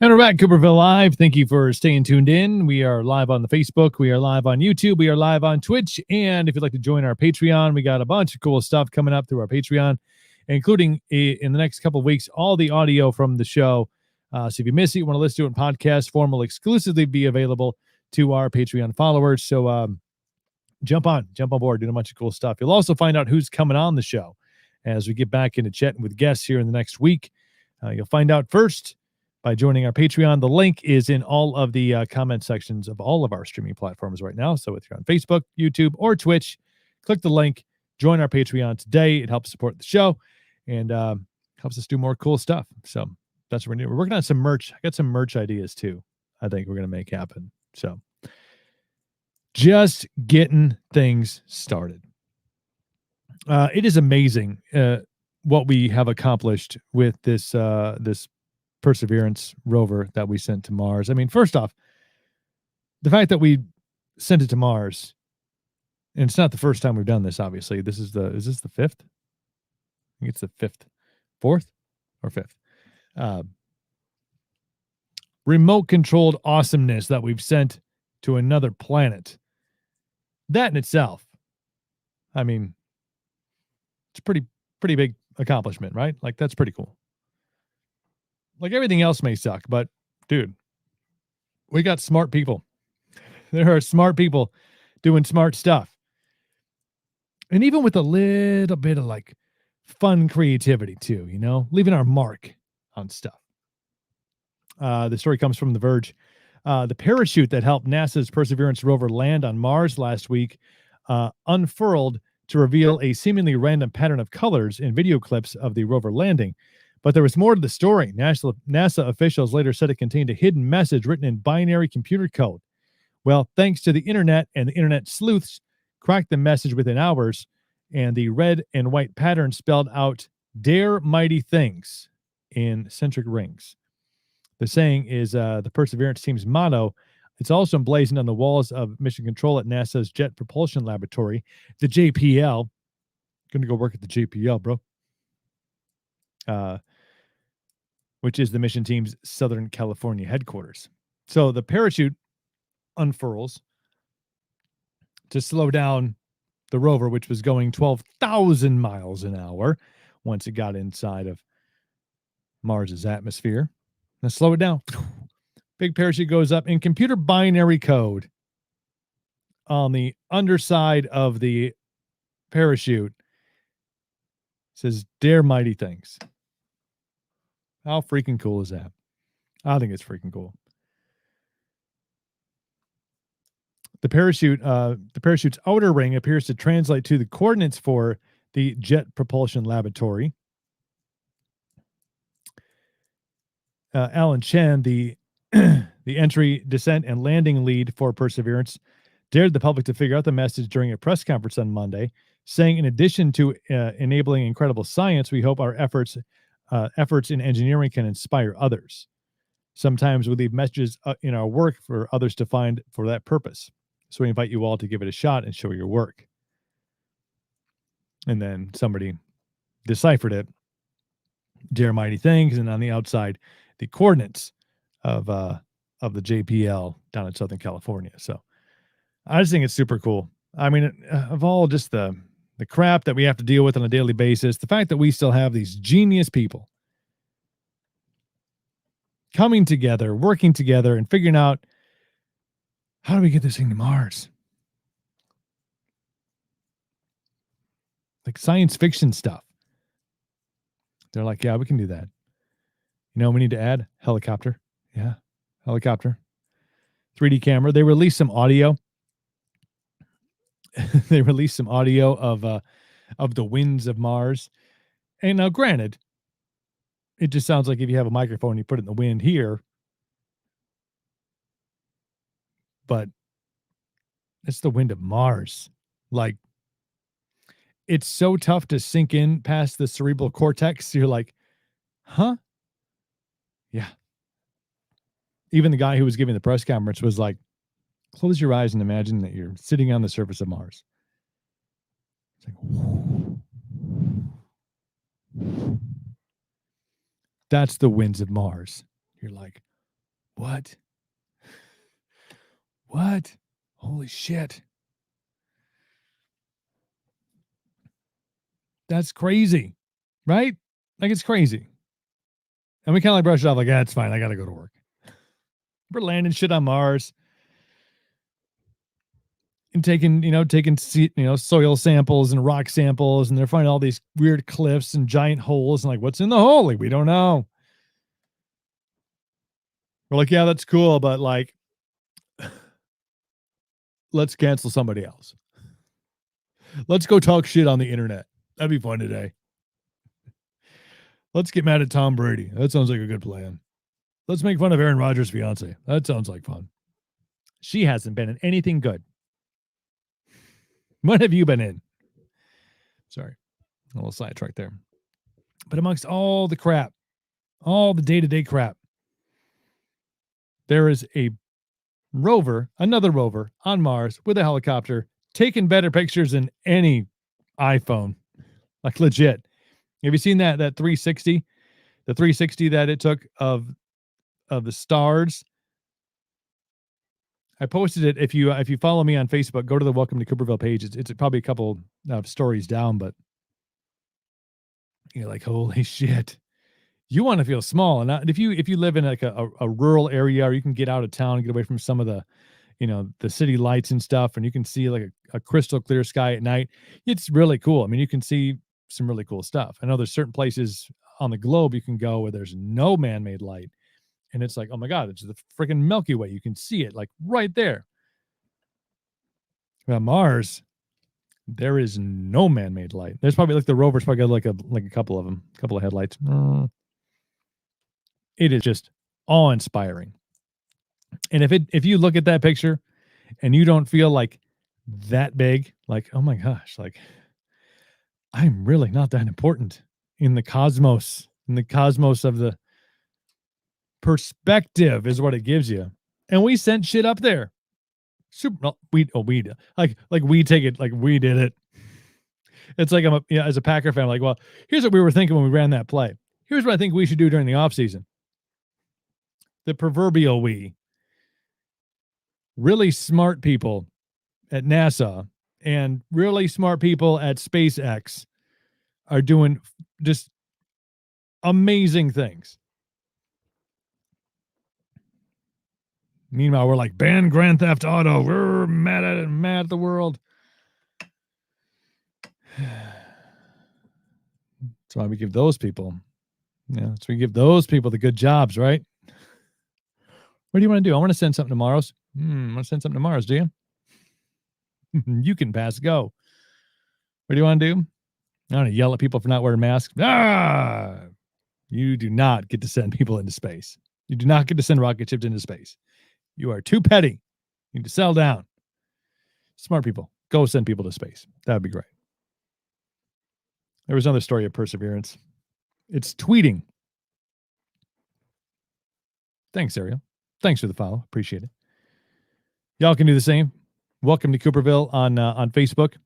And we're back, Cooperville Live. Thank you for staying tuned in. We are live on the Facebook. We are live on YouTube. We are live on Twitch. And if you'd like to join our Patreon, we got a bunch of cool stuff coming up through our Patreon, including in the next couple of weeks, all the audio from the show. So if you miss it, you want to listen to it in podcast form, will exclusively be available to our Patreon followers. So jump on board, doing a bunch of cool stuff. You'll also find out who's coming on the show as we get back into chatting with guests here in the next week. You'll find out first by joining our Patreon. The link is in all of the comment sections of all of our streaming platforms right now. So if you're on Facebook, YouTube, or Twitch, click the link, join our Patreon today. It helps support the show and helps us do more cool stuff. So that's what we're doing. We're working on some merch. I got some merch ideas too, I think we're going to make happen. So just getting things started. It is amazing what we have accomplished with this Perseverance rover that we sent to Mars. I mean, first off, the fact that we sent it to Mars, and it's not the first time we've done this, obviously. Is this the fifth? I think it's the fourth or fifth. Remote controlled awesomeness that we've sent to another planet. That in itself, I mean, it's a pretty big accomplishment, right? Like, that's pretty cool. Like, everything else may suck, but dude, we got smart people. There are smart people doing smart stuff. And even with a little bit of like fun creativity too, you know, leaving our mark on stuff. The story comes from The Verge. The parachute that helped NASA's Perseverance rover land on Mars last week unfurled to reveal a seemingly random pattern of colors in video clips of the rover landing. But there was more to the story. NASA officials later said it contained a hidden message written in binary computer code. Well, thanks to the internet and the internet sleuths, cracked the message within hours, and the red and white pattern spelled out Dare mighty things in centric rings. The saying is the Perseverance team's motto. It's also emblazoned on the walls of mission control at NASA's Jet Propulsion Laboratory, the JPL. Going to go work at the JPL, bro. Which is the mission team's Southern California headquarters. So the parachute unfurls to slow down the rover, which was going 12,000 miles an hour once it got inside of Mars's atmosphere. Now slow it down. Big parachute goes up in computer binary code on the underside of the parachute. Says, dare mighty things. How freaking cool is that? I think it's freaking cool. The parachute's outer ring appears to translate to the coordinates for the Jet Propulsion Laboratory. Alan Chen, the entry, descent, and landing lead for Perseverance, dared the public to figure out the message during a press conference on Monday, saying, in addition to enabling incredible science, we hope our efforts in engineering can inspire others. Sometimes we leave messages in our work for others to find for that purpose. So we invite you all to give it a shot and show your work. And then somebody deciphered it. Dare mighty things, and on the outside, the coordinates of the JPL down in Southern California. So I just think it's super cool. I mean, of all just the crap that we have to deal with on a daily basis, the fact that we still have these genius people coming together, working together, and figuring out, how do we get this thing to Mars? Like science fiction stuff. They're like, yeah, we can do that. You know, we need to add helicopter. Yeah, helicopter. 3D camera. They released some audio. They released some audio of the winds of Mars. And now, granted, it just sounds like if you have a microphone, you put it in the wind here. But it's the wind of Mars. Like, it's so tough to sink in past the cerebral cortex. You're like, huh? Yeah. Even the guy who was giving the press conference was like, close your eyes and imagine that you're sitting on the surface of Mars. It's like, that's the winds of Mars. You're like, what? What? Holy shit. That's crazy, right? Like, it's crazy. And we kind of like brush it off like, yeah, it's fine. I got to go to work. We're landing shit on Mars and taking soil samples and rock samples, and they're finding all these weird cliffs and giant holes. And like, what's in the hole? Like, we don't know. We're like, yeah, that's cool, but like, let's cancel somebody else. Let's go talk shit on the internet. That'd be fun today. Let's get mad at Tom Brady. That sounds like a good plan. Let's make fun of Aaron Rodgers' fiance. That sounds like fun. She hasn't been in anything good. What have you been in? Sorry, a little sidetrack there. But amongst all the crap, all the day-to-day crap, there is another rover on Mars with a helicopter taking better pictures than any iPhone. Like, legit. Have you seen that 360? The 360 that it took of the stars. I posted it. If you follow me on Facebook, go to the Welcome to Cooperville page. It's probably a couple of stories down, but you're like, holy shit. You want to feel small. And if you live in like a rural area, or you can get out of town and get away from some of the, the city lights and stuff, and you can see like a crystal clear sky at night, it's really cool. I mean, you can see some really cool stuff. I know there's certain places on the globe you can go where there's no man-made light. And it's like, oh my God, it's the freaking Milky Way. You can see it like right there. On Mars, there is no man-made light. There's probably like the rover's probably got like a couple of them, a couple of headlights. It is just awe-inspiring. And if you look at that picture and you don't feel like that big, like, oh my gosh, like, I'm really not that important in the cosmos. In the cosmos of the perspective is what it gives you. And we sent shit up there. Super. We like we take it like we did it. It's like as a Packer fan, like, well, here's what we were thinking when we ran that play. Here's what I think we should do during the offseason. The proverbial we. Really smart people at NASA and really smart people at SpaceX are doing just amazing things. Meanwhile, we're like, ban Grand Theft Auto. We're mad at it, mad at the world. That's why we give those people, that's why we give those people the good jobs, right? What do you want to do? I want to send something to Mars. I want to send something to Mars, do you? You can pass go. What do you want to do? I want to yell at people for not wearing masks. You do not get to send people into space. You do not get to send rocket ships into space. You are too petty. You need to settle down. Smart people, go send people to space. That would be great. There was another story of perseverance. It's tweeting. Thanks, Ariel. Thanks for the follow. Appreciate it. Y'all can do the same. Welcome to Cooperville on Facebook.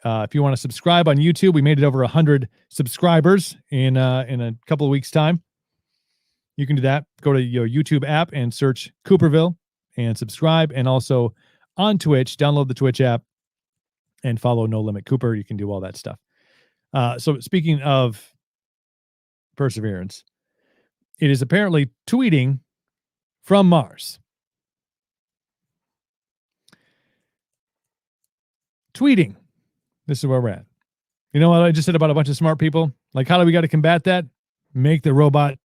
If you want to subscribe on YouTube, we made it over 100 subscribers in a couple of weeks' time. You can do that. Go to your YouTube app and search Cooperville and subscribe. And also on Twitch, download the Twitch app and follow No Limit Cooper. You can do all that stuff. So speaking of perseverance, it is apparently tweeting from Mars. Tweeting. This is where we're at. You know what I just said about a bunch of smart people? Like, how do we got to combat that? Make the robot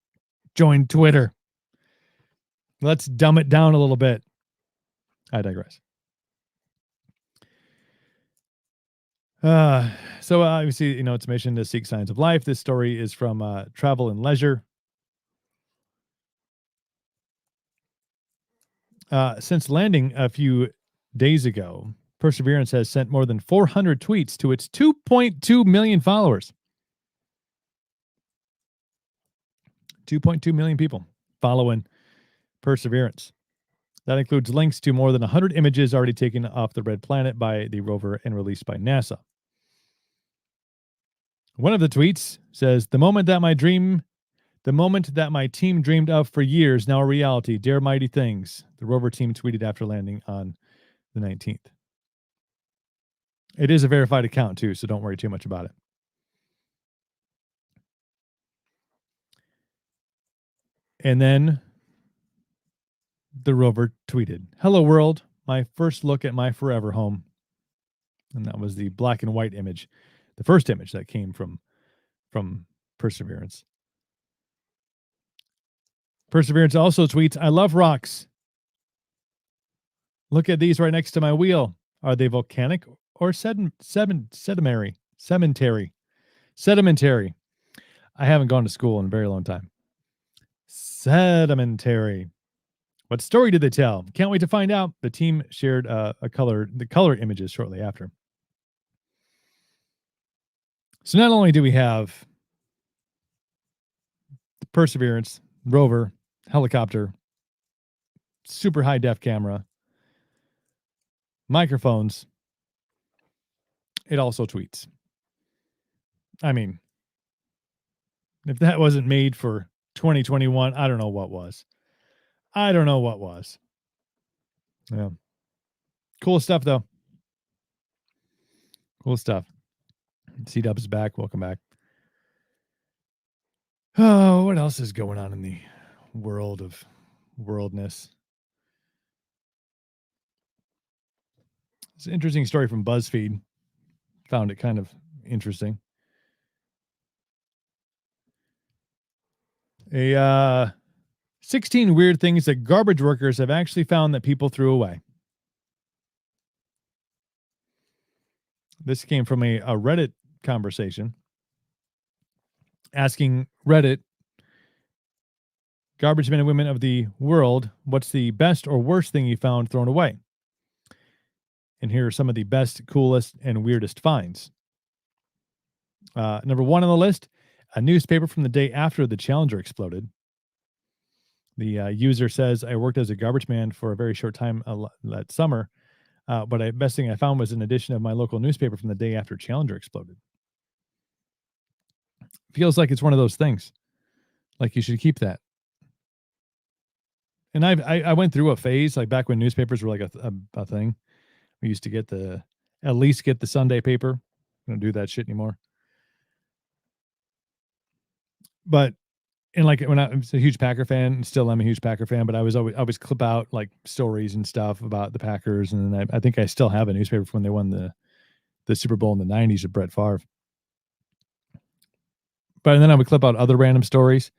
join Twitter. Let's dumb it down a little bit. I digress. So obviously, it's a mission to seek signs of life. This story is from Travel and Leisure. Since landing a few days ago, Perseverance has sent more than 400 tweets to its 2.2 million followers. 2.2 million people following Perseverance. That includes links to more than 100 images already taken off the red planet by the rover and released by NASA. One of the tweets says, the moment that my team dreamed of for years, now a reality. Dare mighty things. The rover team tweeted after landing on the 19th. It is a verified account too, so don't worry too much about it. And then the rover tweeted, hello world, my first look at my forever home. And that was the black and white image, the first image that came from Perseverance. Perseverance also tweets, I love rocks. Look at these right next to my wheel. Are they volcanic or sedimentary? Sedimentary. I haven't gone to school in a very long time. Sedimentary. What story did they tell? Can't wait to find out. The team shared the color images shortly after. So not only do we have the Perseverance rover, helicopter, super high def camera, microphones, it also tweets. I mean, if that wasn't made for 2021, I don't know what was. Yeah. Cool stuff, though. Cool stuff. C-Dub's back. Welcome back. Oh, what else is going on in the world of worldness? It's an interesting story from BuzzFeed. Found it kind of interesting. 16 weird things that garbage workers have actually found that people threw away. This came from a Reddit conversation asking Reddit, garbage men and women of the world, what's the best or worst thing you found thrown away? And here are some of the best, coolest, and weirdest finds. Number one on the list, a newspaper from the day after the Challenger exploded. The user says, I worked as a garbage man for a very short time that summer, but the best thing I found was an edition of my local newspaper from the day after Challenger exploded. Feels like it's one of those things. Like you should keep that. And I went through a phase, like back when newspapers were like a thing. We used to at least get the Sunday paper. I don't do that shit anymore. But and like when I was a huge Packer fan, still am a huge Packer fan, but I always clip out like stories and stuff about the Packers. And then I think I still have a newspaper from when they won the Super Bowl in the 90s with Brett Favre. But then I would clip out other random stories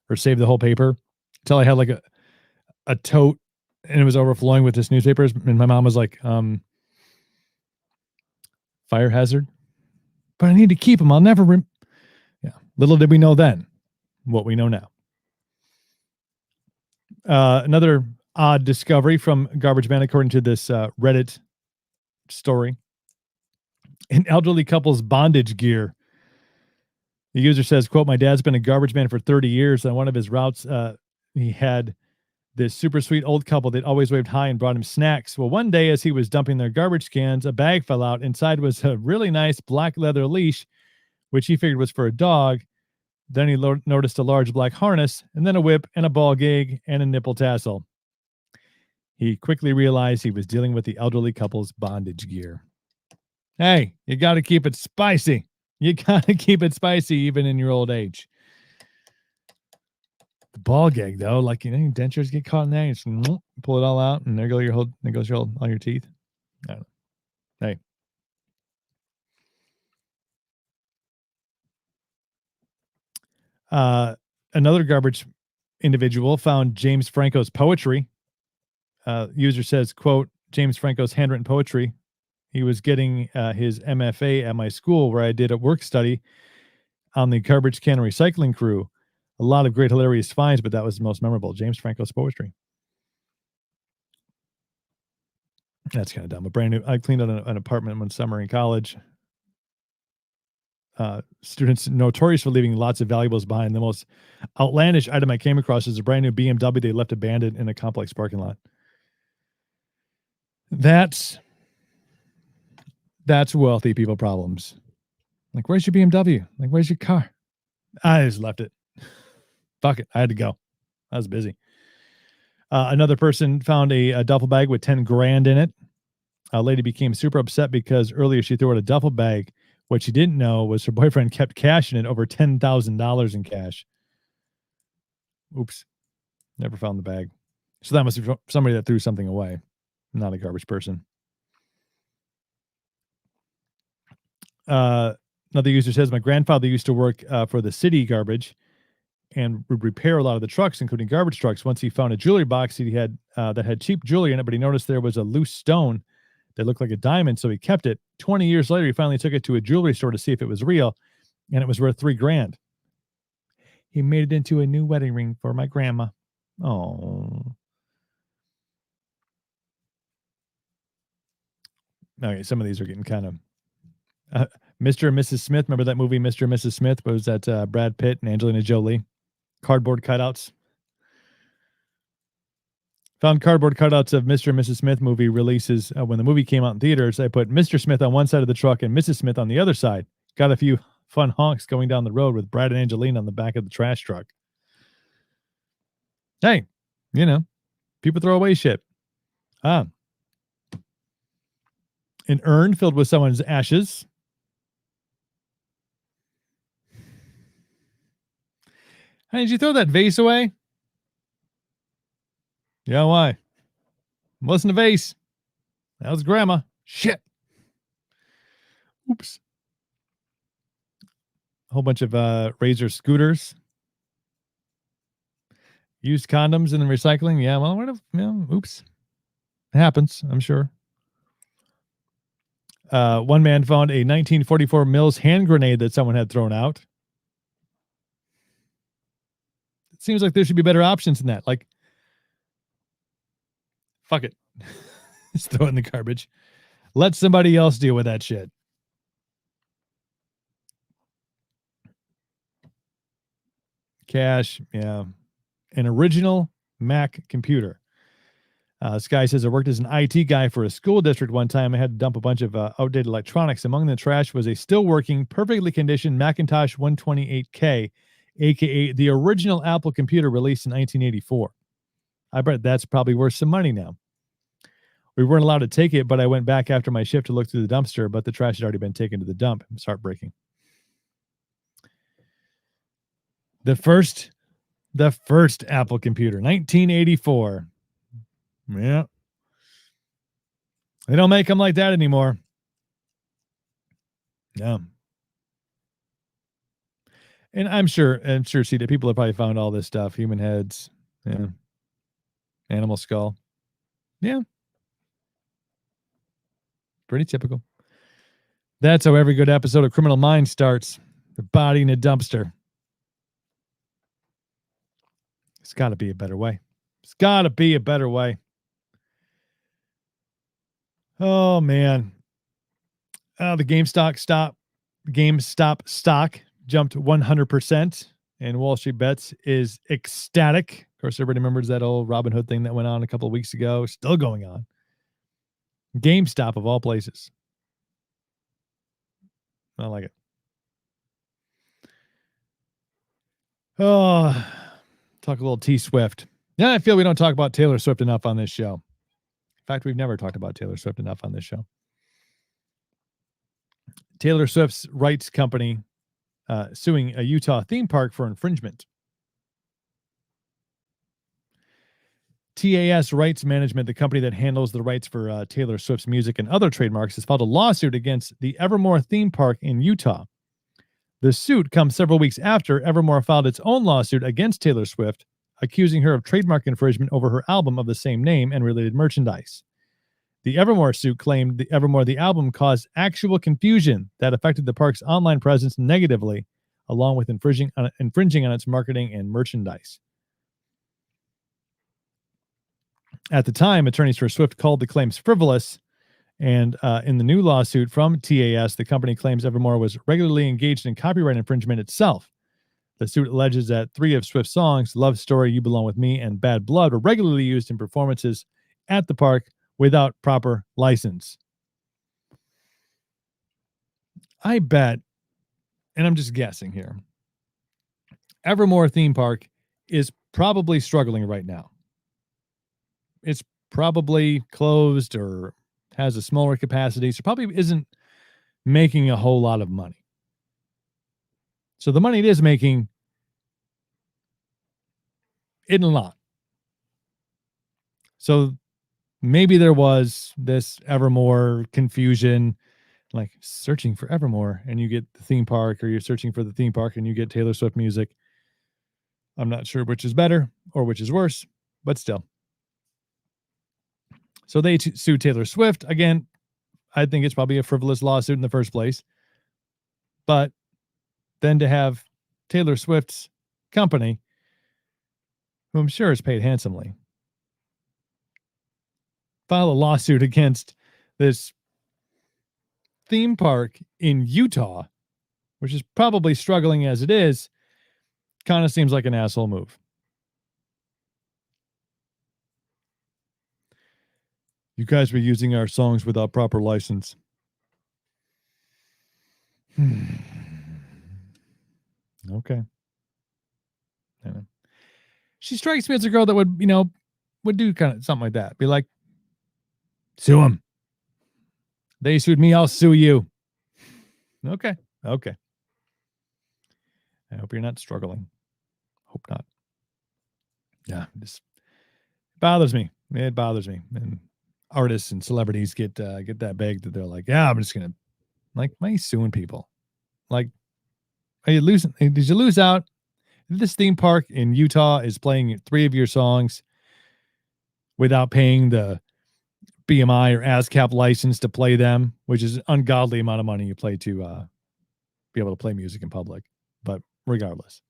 or save the whole paper until I had like a tote and it was overflowing with this newspapers. And my mom was like, fire hazard, but I need to keep them. I'll never. Yeah. Little did we know then what we know now. Another odd discovery from Garbage Man, according to this Reddit story. An elderly couple's bondage gear. The user says, quote, my dad's been a garbage man for 30 years. On one of his routes, he had this super sweet old couple that always waved hi and brought him snacks. Well, one day as he was dumping their garbage cans, a bag fell out. Inside was a really nice black leather leash, which he figured was for a dog. Then he noticed a large black harness, and then a whip and a ball gag and a nipple tassel. He quickly realized he was dealing with the elderly couple's bondage gear. Hey, you got to keep it spicy. You got to keep it spicy even in your old age. The ball gag, though, like, your dentures get caught in there, you just pull it all out, and there goes all your teeth. I don't know. Hey. Another garbage individual found James Franco's poetry. User says, quote, James Franco's handwritten poetry. He was getting his MFA at my school where I did a work study on the garbage can recycling crew. A lot of great hilarious finds, but that was the most memorable. James Franco's poetry. That's kind of dumb. I cleaned out an apartment one summer in college. Students notorious for leaving lots of valuables behind. The most outlandish item I came across is a brand new BMW they left abandoned in a complex parking lot. That's wealthy people problems. Like, where's your BMW? Like, where's your car? I just left it. Fuck it. I had to go. I was busy. Another person found a duffel bag with 10 grand in it. A lady became super upset because earlier she threw out a duffel bag. What she didn't know was her boyfriend kept cash in it, over $10,000 in cash. Oops. Never found the bag. So that must be somebody that threw something away. Not a garbage person. Another user says, my grandfather used to work for the city garbage and would repair a lot of the trucks, including garbage trucks. Once he found a jewelry box he had that had cheap jewelry in it, but he noticed there was a loose stone that looked like a diamond, so he kept it. 20 years later, he finally took it to a jewelry store to see if it was real, and it was worth $3 grand. He made it into a new wedding ring for my grandma. Oh. Okay, some of these are getting kind of... Mr. and Mrs. Smith. Remember that movie, Mr. and Mrs. Smith? Was that Brad Pitt and Angelina Jolie? Cardboard cutouts. Found cardboard cutouts of Mr. and Mrs. Smith movie releases. When the movie came out in theaters, I put Mr. Smith on one side of the truck and Mrs. Smith on the other side. Got a few fun honks going down the road with Brad and Angelina on the back of the trash truck. Hey, people throw away shit. An urn filled with someone's ashes. Hey, did you throw that vase away? Yeah, why? It wasn't a vase. That was grandma. Shit. Oops. A whole bunch of Razor scooters. Used condoms in the recycling. Yeah, well, oops. It happens, I'm sure. One man found a 1944 Mills hand grenade that someone had thrown out. It seems like there should be better options than that. Like, fuck it. Just throw it in the garbage. Let somebody else deal with that shit. Cash, yeah. An original Mac computer. This guy says, I worked as an IT guy for a school district one time. I had to dump a bunch of outdated electronics. Among the trash was a still working, perfectly conditioned Macintosh 128K, aka the original Apple computer released in 1984. I bet that's probably worth some money now. We weren't allowed to take it, but I went back after my shift to look through the dumpster, but the trash had already been taken to the dump. It's heartbreaking. The first Apple computer, 1984. Yeah. They don't make them like that anymore. Yeah. And I'm sure, see that people have probably found all this stuff. Human heads. Yeah. Animal skull. Yeah. Pretty typical. That's how every good episode of Criminal Minds starts. The body in a dumpster. It's got to be a better way. It's got to be a better way. Oh, man. The GameStop stock jumped 100%, and Wall Street Bets is ecstatic. Of course, everybody remembers that old Robin Hood thing that went on a couple of weeks ago. Still going on. GameStop, of all places. I like it. Oh, talk a little T Swift. Yeah, I feel we don't talk about Taylor Swift enough on this show. In fact, we've never talked about Taylor Swift enough on this show. Taylor Swift's rights company suing a Utah theme park for infringement. TAS Rights Management, the company that handles the rights for Taylor Swift's music and other trademarks, has filed a lawsuit against the Evermore theme park in Utah. The suit comes several weeks after Evermore filed its own lawsuit against Taylor Swift, accusing her of trademark infringement over her album of the same name and related merchandise. The Evermore suit claimed the album caused actual confusion that affected the park's online presence negatively, along with infringing on its marketing and merchandise. At the time, attorneys for Swift called the claims frivolous, and in the new lawsuit from TAS, the company claims Evermore was regularly engaged in copyright infringement itself. The suit alleges that 3 of Swift's songs, Love Story, You Belong With Me, and Bad Blood, were regularly used in performances at the park without proper license. I bet, and I'm just guessing here, Evermore theme park is probably struggling right now. It's probably closed or has a smaller capacity, so probably isn't making a whole lot of money. So the money it is making isn't a lot. So maybe there was this Evermore confusion, like searching for Evermore and you get the theme park, or you're searching for the theme park and you get Taylor Swift music. I'm not sure which is better or which is worse, but still. So they sue Taylor Swift. Again, I think it's probably a frivolous lawsuit in the first place. But then to have Taylor Swift's company, who I'm sure is paid handsomely, file a lawsuit against this theme park in Utah, which is probably struggling as it is, kind of seems like an asshole move. You guys were using our songs without proper license. Okay. She strikes me as a girl that would do kind of something like that. Be like, sue them. They sued me, I'll sue you. Okay. I hope you're not struggling. Hope not. Yeah, this bothers me. It bothers me. And artists and celebrities get that big that they're like, yeah, I'm just gonna, like, why are you suing people? Like, are you losing? Did you lose out? This theme park in Utah is playing 3 of your songs without paying the BMI or ASCAP license to play them, which is an ungodly amount of money you play to be able to play music in public. But regardless,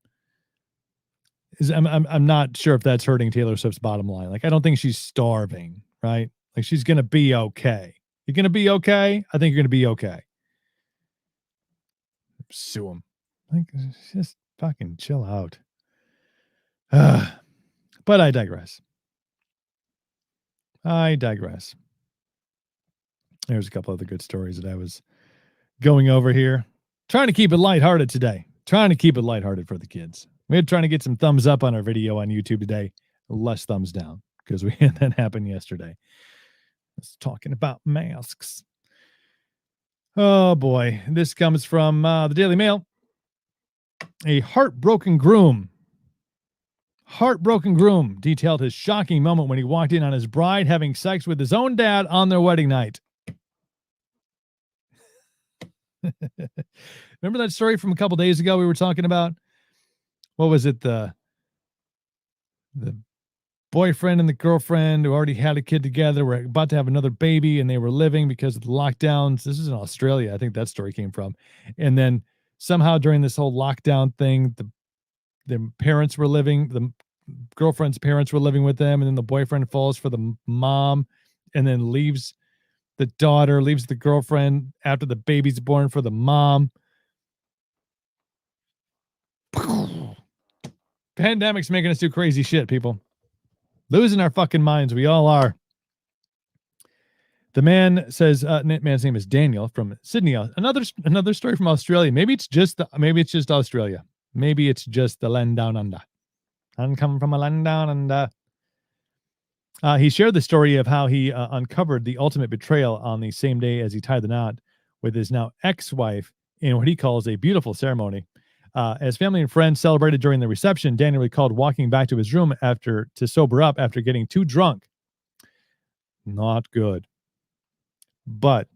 I'm not sure if that's hurting Taylor Swift's bottom line. Like, I don't think she's starving, right? Like, she's gonna be okay. You're gonna be okay. I think you're gonna be okay. Sue him. Like, just fucking chill out. But I digress. There's a couple other good stories that I was going over here. Trying to keep it lighthearted today. Trying to keep it lighthearted for the kids. We're trying to get some thumbs up on our video on YouTube today. Less thumbs down because we had that happen yesterday. It's talking about masks. Oh boy. This comes from the Daily Mail. A heartbroken groom detailed his shocking moment when he walked in on his bride having sex with his own dad on their wedding night. Remember that story from a couple days ago we were talking about? What was it? The boyfriend and the girlfriend who already had a kid together were about to have another baby, and they were living because of the lockdowns. This is in Australia. I think that story came from. And then somehow during this whole lockdown thing, the parents were living, the girlfriend's parents were living with them, and then the boyfriend falls for the mom and then leaves the daughter, leaves the girlfriend after the baby's born for the mom. Pandemic's making us do crazy shit, people. Losing our fucking minds. We all are. The man says, man's name is Daniel from Sydney. Another story from Australia. Maybe it's just Australia. Maybe it's just the land down under. I'm coming from a land down under. He shared the story of how he uncovered the ultimate betrayal on the same day as he tied the knot with his now ex-wife in what he calls a beautiful ceremony. As family and friends celebrated during the reception, Daniel recalled walking back to his room to sober up after getting too drunk. Not good. But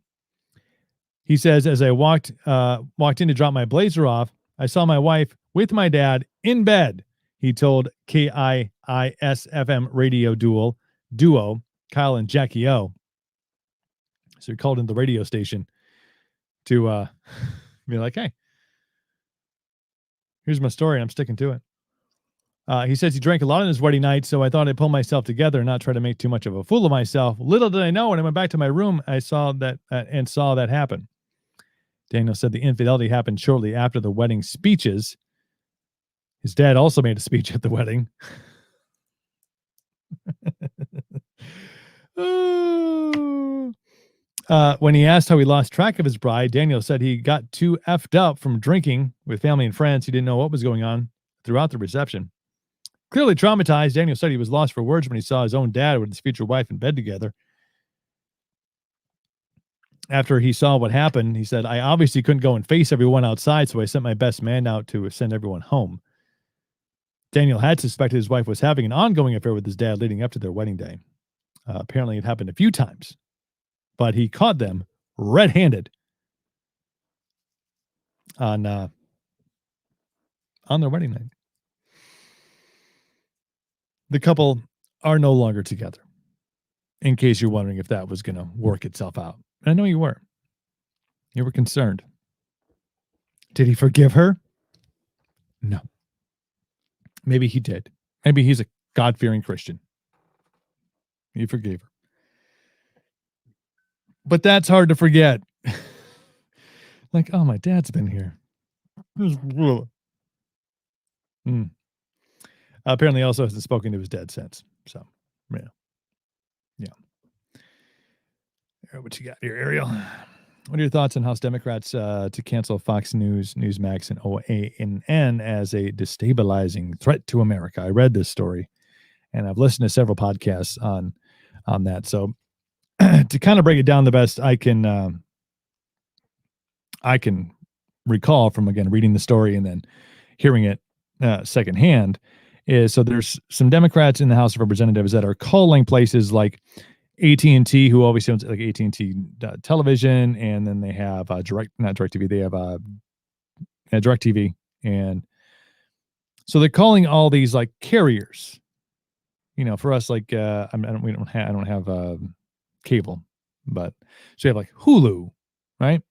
he says, as I walked in to drop my blazer off, I saw my wife with my dad in bed. He told KIIS-FM radio duo Kyle and Jackie O. So he called in the radio station to be like, hey, here's my story. I'm sticking to it. He says he drank a lot on his wedding night, so I thought I'd pull myself together and not try to make too much of a fool of myself. Little did I know, when I went back to my room, I saw that happen. Daniel said the infidelity happened shortly after the wedding speeches. His dad also made a speech at the wedding. When he asked how he lost track of his bride, Daniel said he got too effed up from drinking with family and friends. He didn't know what was going on throughout the reception. Clearly traumatized, Daniel said he was lost for words when he saw his own dad with his future wife in bed together. After he saw what happened, he said, I obviously couldn't go and face everyone outside, so I sent my best man out to send everyone home. Daniel had suspected his wife was having an ongoing affair with his dad leading up to their wedding day. Apparently it happened a few times, but he caught them red-handed on their wedding night. The couple are no longer together, in case you're wondering if that was going to work itself out. I know you were. You were concerned. Did he forgive her? No. Maybe he did. Maybe he's a God-fearing Christian. He forgave her. But that's hard to forget. Like, oh, my dad's been here. Apparently also hasn't spoken to his dad since. So, yeah. What you got here, Ariel? What are your thoughts on House Democrats to cancel Fox News, Newsmax, and OANN as a destabilizing threat to America? I read this story, and I've listened to several podcasts on that. So to kind of break it down the best I can recall from, again, reading the story and then hearing it secondhand, is so there's some Democrats in the House of Representatives that are calling places like AT&T, who obviously owns like AT&T television, and then they have DirecTV. They have DirecTV, and so they're calling all these like carriers. You know, for us, like I don't have cable, but so you have like Hulu, right,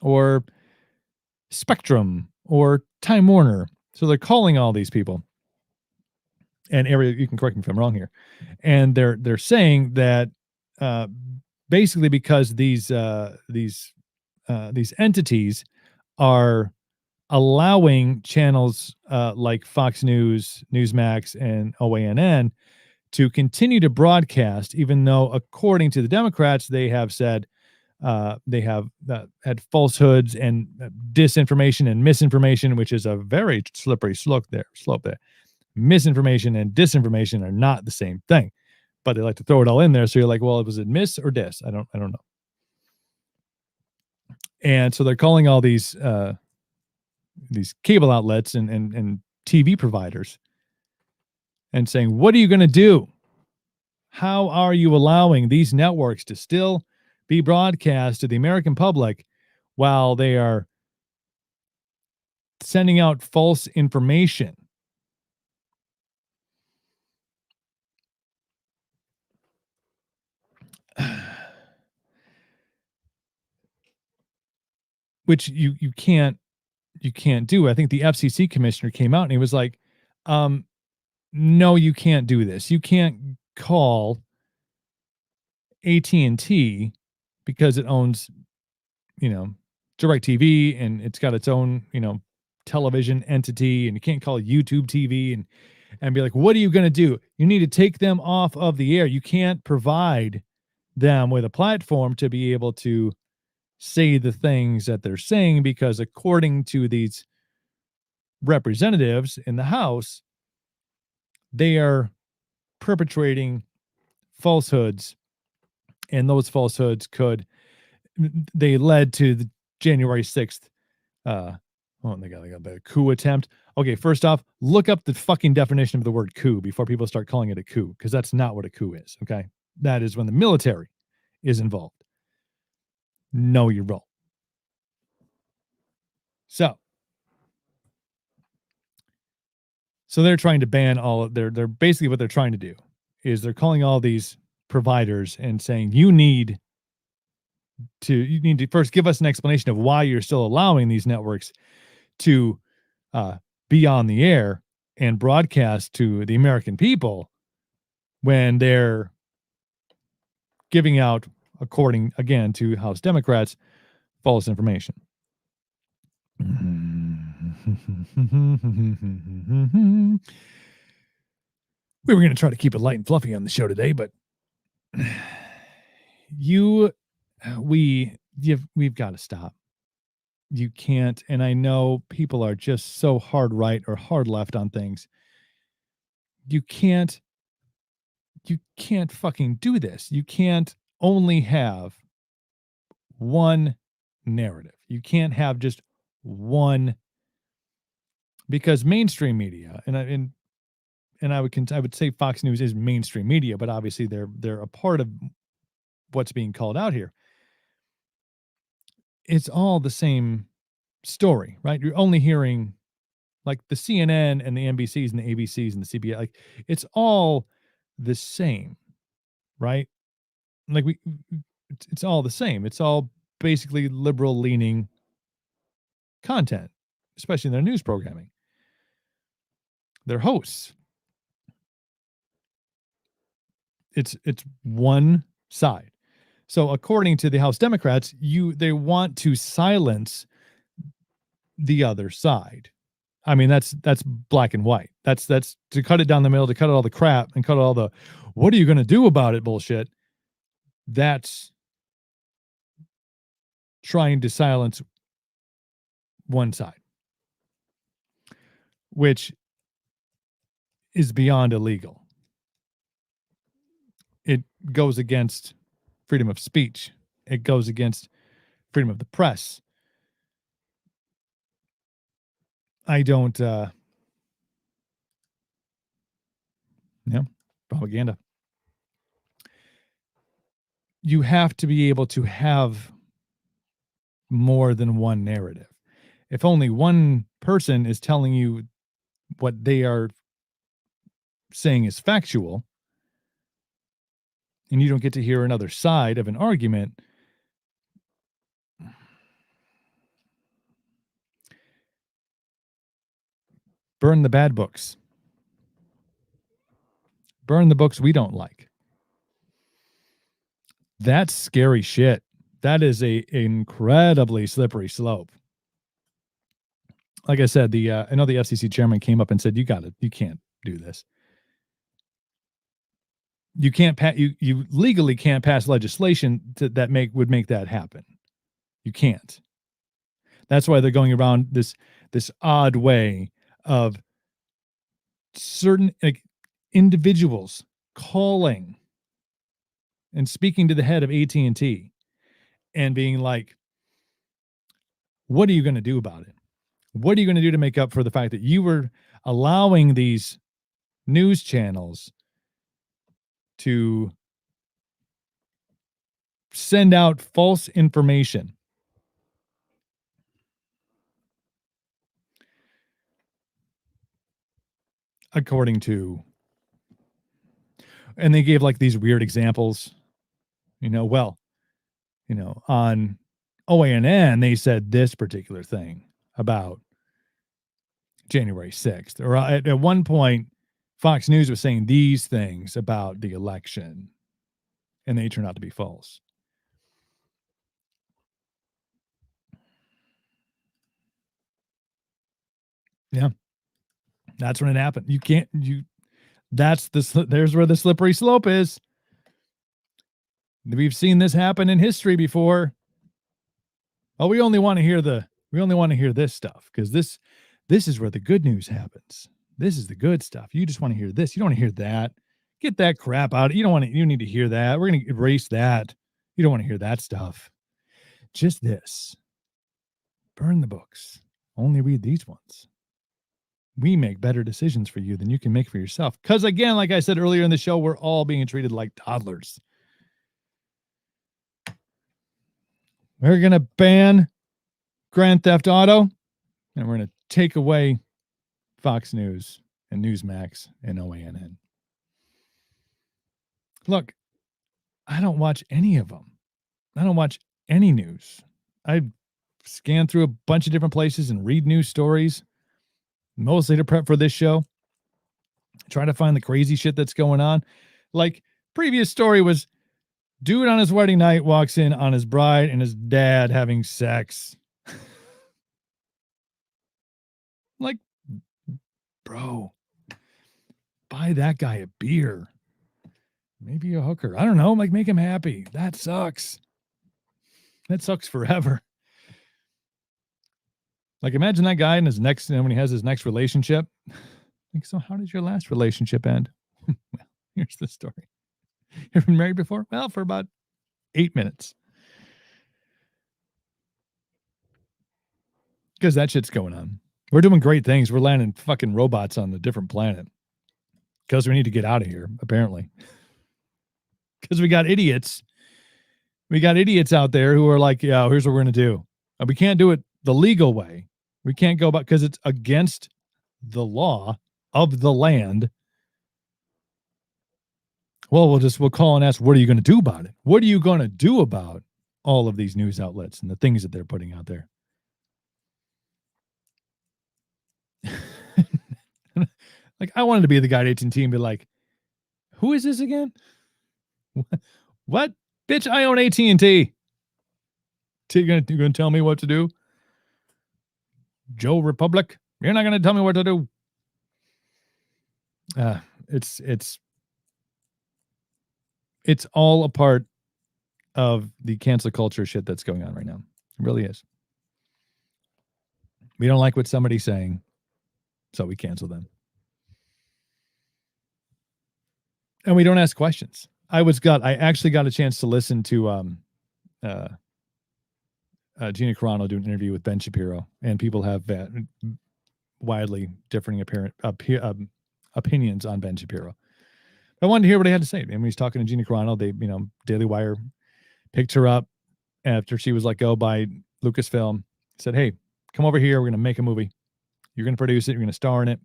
or Spectrum or Time Warner. So they're calling all these people. And Ariel, you can correct me if I'm wrong here. And they're saying that basically because these entities are allowing channels like Fox News, Newsmax, and OANN to continue to broadcast, even though, according to the Democrats, they have said they have had falsehoods and disinformation and misinformation, which is a very slippery slope there. Misinformation and disinformation are not the same thing, but they like to throw it all in there. So you're like, well, was it miss or dis? I don't know. And so they're calling all these cable outlets and TV providers and saying, what are you going to do? How are you allowing these networks to still be broadcast to the American public while they are sending out false information? Which you can't do. I think the FCC commissioner came out and he was like, no, you can't do this. You can't call AT&T because it owns, DirecTV, and it's got its own, television entity, and you can't call YouTube TV and be like, what are you going to do? You need to take them off of the air. You can't provide them with a platform to be able to say the things that they're saying, because according to these representatives in the House, they are perpetrating falsehoods, and those falsehoods they led to the January 6th they got the coup attempt. Okay, first off, look up the fucking definition of the word coup before people start calling it a coup, because that's not what a coup is. Okay, that is when the military is involved. Know your role. So they're trying to ban all of they're basically, what they're trying to do is they're calling all these providers and saying, you need to first give us an explanation of why you're still allowing these networks to be on the air and broadcast to the American people when they're giving out, according again to House Democrats, false information. We were going to try to keep it light and fluffy on the show today, but we've got to stop. You can't, and I know people are just so hard right or hard left on things. You can't fucking do this. You can't only have one narrative. You can't have just one, because mainstream media, and I would say Fox News is mainstream media, but obviously they're a part of what's being called out here. It's all the same story, right? You're only hearing like the CNN and the NBCs and the ABCs and the CBS, like it's all the same, right? Like it's all the same. It's all basically liberal leaning content, especially in their news programming. Their hosts. It's one side. So according to the House Democrats, they want to silence the other side. I mean, that's black and white. That's to cut it down the middle, to cut all the crap and cut all the what are you going to do about it bullshit. That's trying to silence one side, which is beyond illegal. It goes against freedom of speech. It goes against freedom of the press. I don't, propaganda. You have to be able to have more than one narrative. If only one person is telling you what they are saying is factual, and you don't get to hear another side of an argument, burn the bad books. Burn the books we don't like. That's scary shit. That is a incredibly slippery slope. like I said, I know the FCC chairman came up and said, you can't do this. You can't you legally can't pass legislation that would make that happen. You can't. That's why they're going around this odd way of certain individuals calling and speaking to the head of AT&T and being like, what are you going to do about it? What are you going to do to make up for the fact that you were allowing these news channels to send out false information? According to, and they gave like these weird examples, on OANN, they said this particular thing about January 6th. Or at one point, Fox News was saying these things about the election, and they turned out to be false. Yeah. That's when it happened. There's where the slippery slope is. We've seen this happen in history before. Oh, we only want to hear this stuff because this is where the good news happens. This is the good stuff. You just want to hear this. You don't want to hear that. Get that crap out. You need to hear that. We're going to erase that. You don't want to hear that stuff. Just this. Burn the books. Only read these ones. We make better decisions for you than you can make for yourself. Because again, like I said earlier in the show, we're all being treated like toddlers. We're going to ban Grand Theft Auto, and we're going to take away Fox News and Newsmax and OANN. Look, I don't watch any of them. I don't watch any news. I scan through a bunch of different places and read news stories, mostly to prep for this show. Try to find the crazy shit that's going on. Like, previous story was, dude on his wedding night walks in on his bride and his dad having sex. Like, bro, buy that guy a beer. Maybe a hooker. I don't know. Like, make him happy. That sucks. That sucks forever. Like, imagine that guy in his next, when he has his next relationship. Like, so how did your last relationship end? Well, here's the story. You ever been married before? Well, for about 8 minutes. Because that shit's going on. We're doing great things. We're landing fucking robots on a different planet. Because we need to get out of here, apparently. Because we got idiots. We got idiots out there who are like, yeah, here's what we're going to do. We can't do it the legal way. We can't go back because it's against the law of the land. Well, we'll call and ask, what are you going to do about it? What are you going to do about all of these news outlets and the things that they're putting out there? Like, I wanted to be the guy at AT&T and be like, who is this again? What? Bitch, I own AT&T. You're going to tell me what to do? Joe Republic, you're not going to tell me what to do. It's all a part of the cancel culture shit that's going on right now. It really is. We don't like what somebody's saying, so we cancel them. And we don't ask questions. I actually got a chance to listen to Gina Carano do an interview with Ben Shapiro, and people have widely differing opinions on Ben Shapiro. I wanted to hear what he had to say. And when he's talking to Gina Carano, Daily Wire picked her up after she was let go by Lucasfilm. Said, hey, come over here. We're going to make a movie. You're going to produce it. You're going to star in it.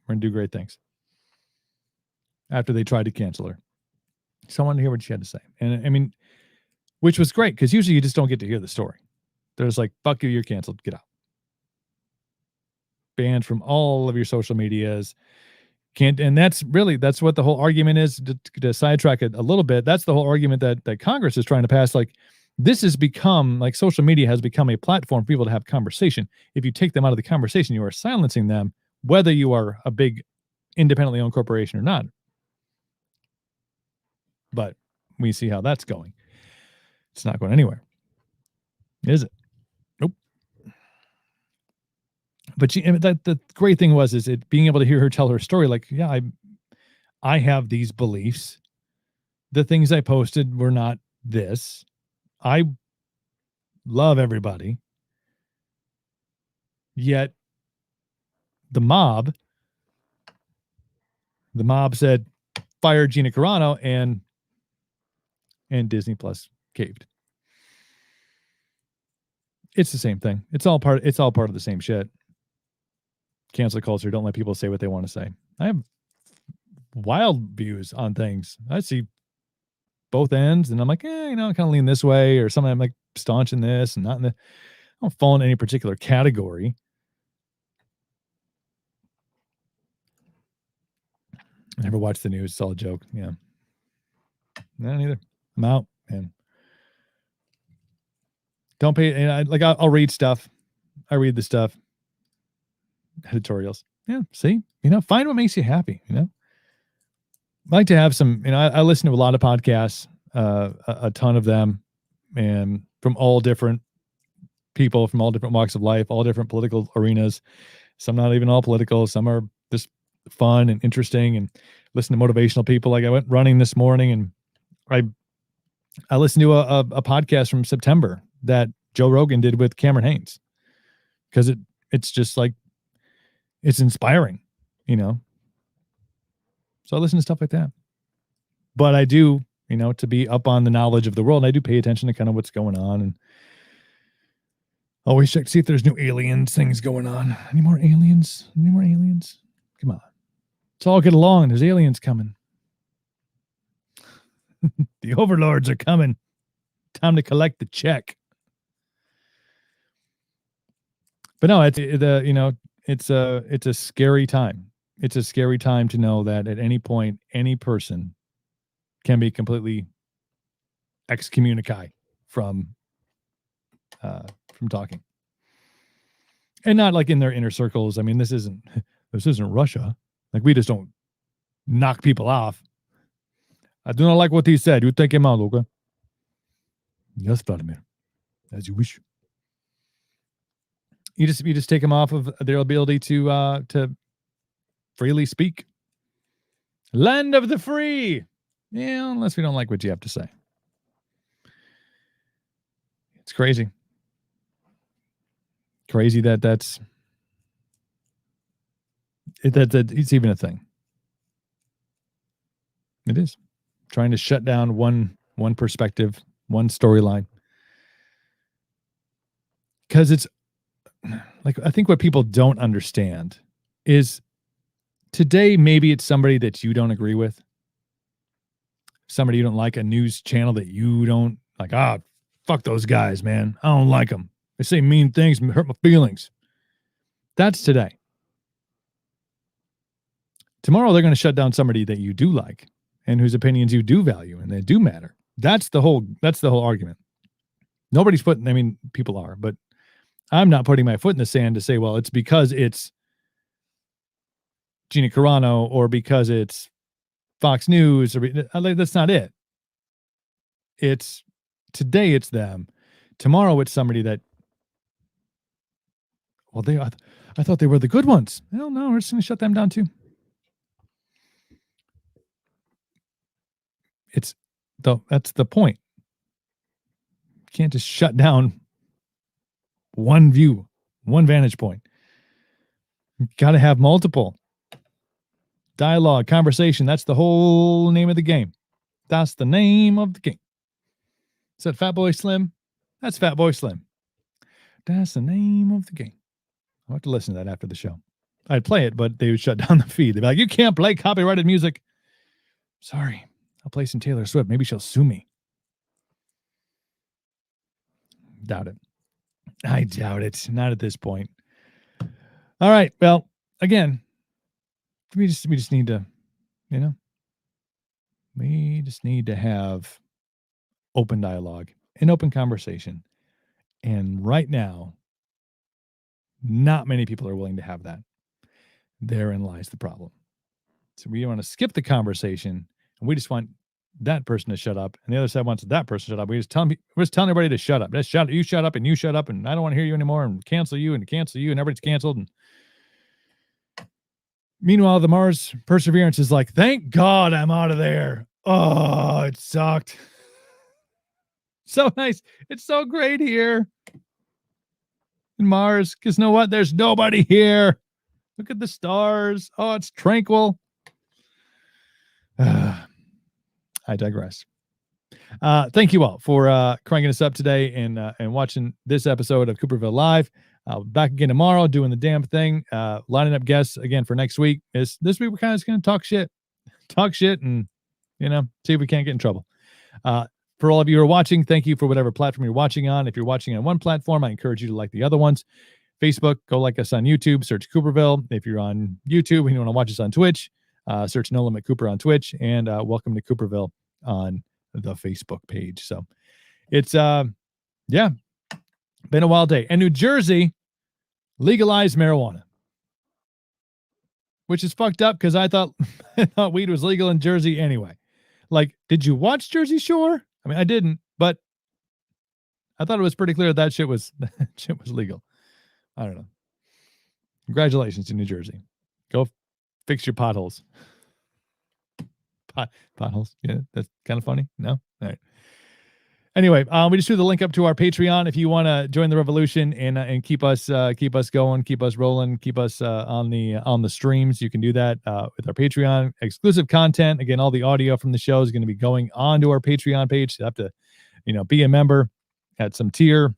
We're going to do great things. After they tried to cancel her. So I wanted to hear what she had to say. And I mean, which was great because usually you just don't get to hear the story. They're just like, fuck you, you're canceled. Get out. Banned from all of your social medias. And that's what the whole argument is. To sidetrack it a little bit, that's the whole argument that Congress is trying to pass. Like, this has become, like, social media has become a platform for people to have conversation. If you take them out of the conversation, you are silencing them, whether you are a big independently owned corporation or not. But we see how that's going. It's not going anywhere, is it? Nope. But the great thing is it being able to hear her tell her story. Like, yeah, I have these beliefs. The things I posted were not this. I love everybody. Yet the mob said, fire Gina Carano, and Disney Plus caved. It's the same thing. It's all part of the same shit. Cancel culture. Don't let people say what they want to say. I have wild views on things. I see both ends, and I'm like, I kind of lean this way, or something. I'm like staunch in this and not in the. I don't fall in any particular category. I never watched the news. It's all a joke. Yeah. No, neither. I'm out, man. Don't pay. And I'll read stuff. I read the stuff. Editorials. Yeah. See, find what makes you happy. I like to have some, I listen to a lot of podcasts, a ton of them, and from all different people, from all different walks of life, all different political arenas. Some not even all political. Some are just fun and interesting, and listen to motivational people. Like, I went running this morning, and I listened to a podcast from September that Joe Rogan did with Cameron Haynes, because it's just like, it's inspiring, So I listen to stuff like that. But I do, to be up on the knowledge of the world, I do pay attention to kind of what's going on, and always check to see if there's new aliens things going on. Any more aliens? Come on. Let's all get along. There's aliens coming. The overlords are coming. Time to collect the check. But no, it's a scary time. It's a scary time to know that at any point, any person can be completely excommunicado from talking, and not like in their inner circles. I mean, this isn't Russia. Like, we just don't knock people off. I do not like what he said. You take him out, okay? Yes, Vladimir, as you wish. You just take them off of their ability to freely speak. Land of the free. Yeah, unless we don't like what you have to say. It's crazy. Crazy that's it's even a thing. It is. Trying to shut down one perspective, one storyline. Because it's like, I think what people don't understand is, today maybe it's somebody that you don't agree with. Somebody you don't like, a news channel that you don't like. Fuck those guys, man. I don't like them. They say mean things and hurt my feelings. That's today. Tomorrow they're going to shut down somebody that you do like and whose opinions you do value and they do matter. That's the whole argument. Nobody's putting, people are, but I'm not putting my foot in the sand to say, well, it's because it's Gina Carano or because it's Fox News. That's not it. It's today it's them. Tomorrow it's somebody that, well, I thought they were the good ones. Hell no, we're just going to shut them down too. That's the point. You can't just shut down one view, one vantage point. You got to have multiple. Dialogue, conversation. That's the whole name of the game. That's the name of the game. Is that Fatboy Slim? That's Fatboy Slim. That's the name of the game. I'll have to listen to that after the show. I'd play it, but they would shut down the feed. They'd be like, you can't play copyrighted music. Sorry. I'll play some Taylor Swift. Maybe she'll sue me. Doubt it. I doubt it. Not at this point. All right. Well, again, we just need to, we just need to have open dialogue an open conversation. And right now, not many people are willing to have that. Therein lies the problem. So we want to skip the conversation, and we just want that person to shut up, and the other side wants that person to shut up. We're just telling everybody to shut up. Just shut up. You shut up, and you shut up, and I don't want to hear you anymore, and cancel you, and everybody's canceled. And meanwhile, the Mars Perseverance is like, thank God I'm out of there. Oh, it sucked. So nice. It's so great here in Mars, because you know what? There's nobody here. Look at the stars. Oh, it's tranquil. I digress. Thank you all for cranking us up today and watching this episode of Cooperville Live. Back again tomorrow doing the damn thing. Lining up guests again for next week. This week we're kind of just going to talk shit and, see if we can't get in trouble. For all of you who are watching, thank you for whatever platform you're watching on. If you're watching on one platform, I encourage you to like the other ones. Facebook, go like us on YouTube, search Cooperville. If you're on YouTube and you want to watch us on Twitch, search No Limit Cooper on Twitch, and welcome to Cooperville on the Facebook page. So it's been a wild day. And New Jersey legalized marijuana, which is fucked up because I thought weed was legal in Jersey anyway. Like, did you watch Jersey Shore? I mean, I didn't, but I thought it was pretty clear that shit was legal. I don't know. Congratulations to New Jersey. Go fix your potholes. Potholes. Yeah, that's kind of funny. No? All right. Anyway, we just threw the link up to our Patreon. If you want to join the revolution and keep us going, keep us rolling, keep us on the streams, you can do that with our Patreon. Exclusive content. Again, all the audio from the show is going to be going onto our Patreon page. You have to, be a member at some tier.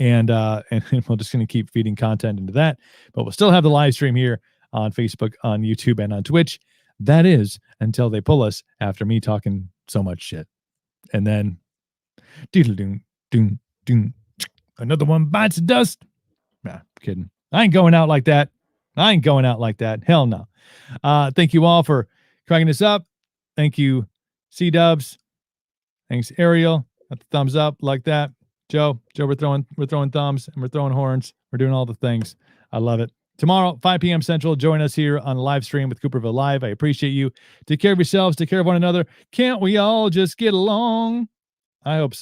And we're just going to keep feeding content into that. But we'll still have the live stream here on Facebook, on YouTube, and on Twitch. That is until they pull us after me talking so much shit. And then another one bites the dust. Nah, kidding. I ain't going out like that. Hell no. Thank you all for cracking this up. Thank you, C-Dubs. Thanks, Ariel. Got the thumbs up like that. Joe, we're throwing thumbs and we're throwing horns. We're doing all the things. I love it. Tomorrow, 5 p.m. Central, join us here on a live stream with Cooperville Live. I appreciate you. Take care of yourselves. Take care of one another. Can't we all just get along? I hope so.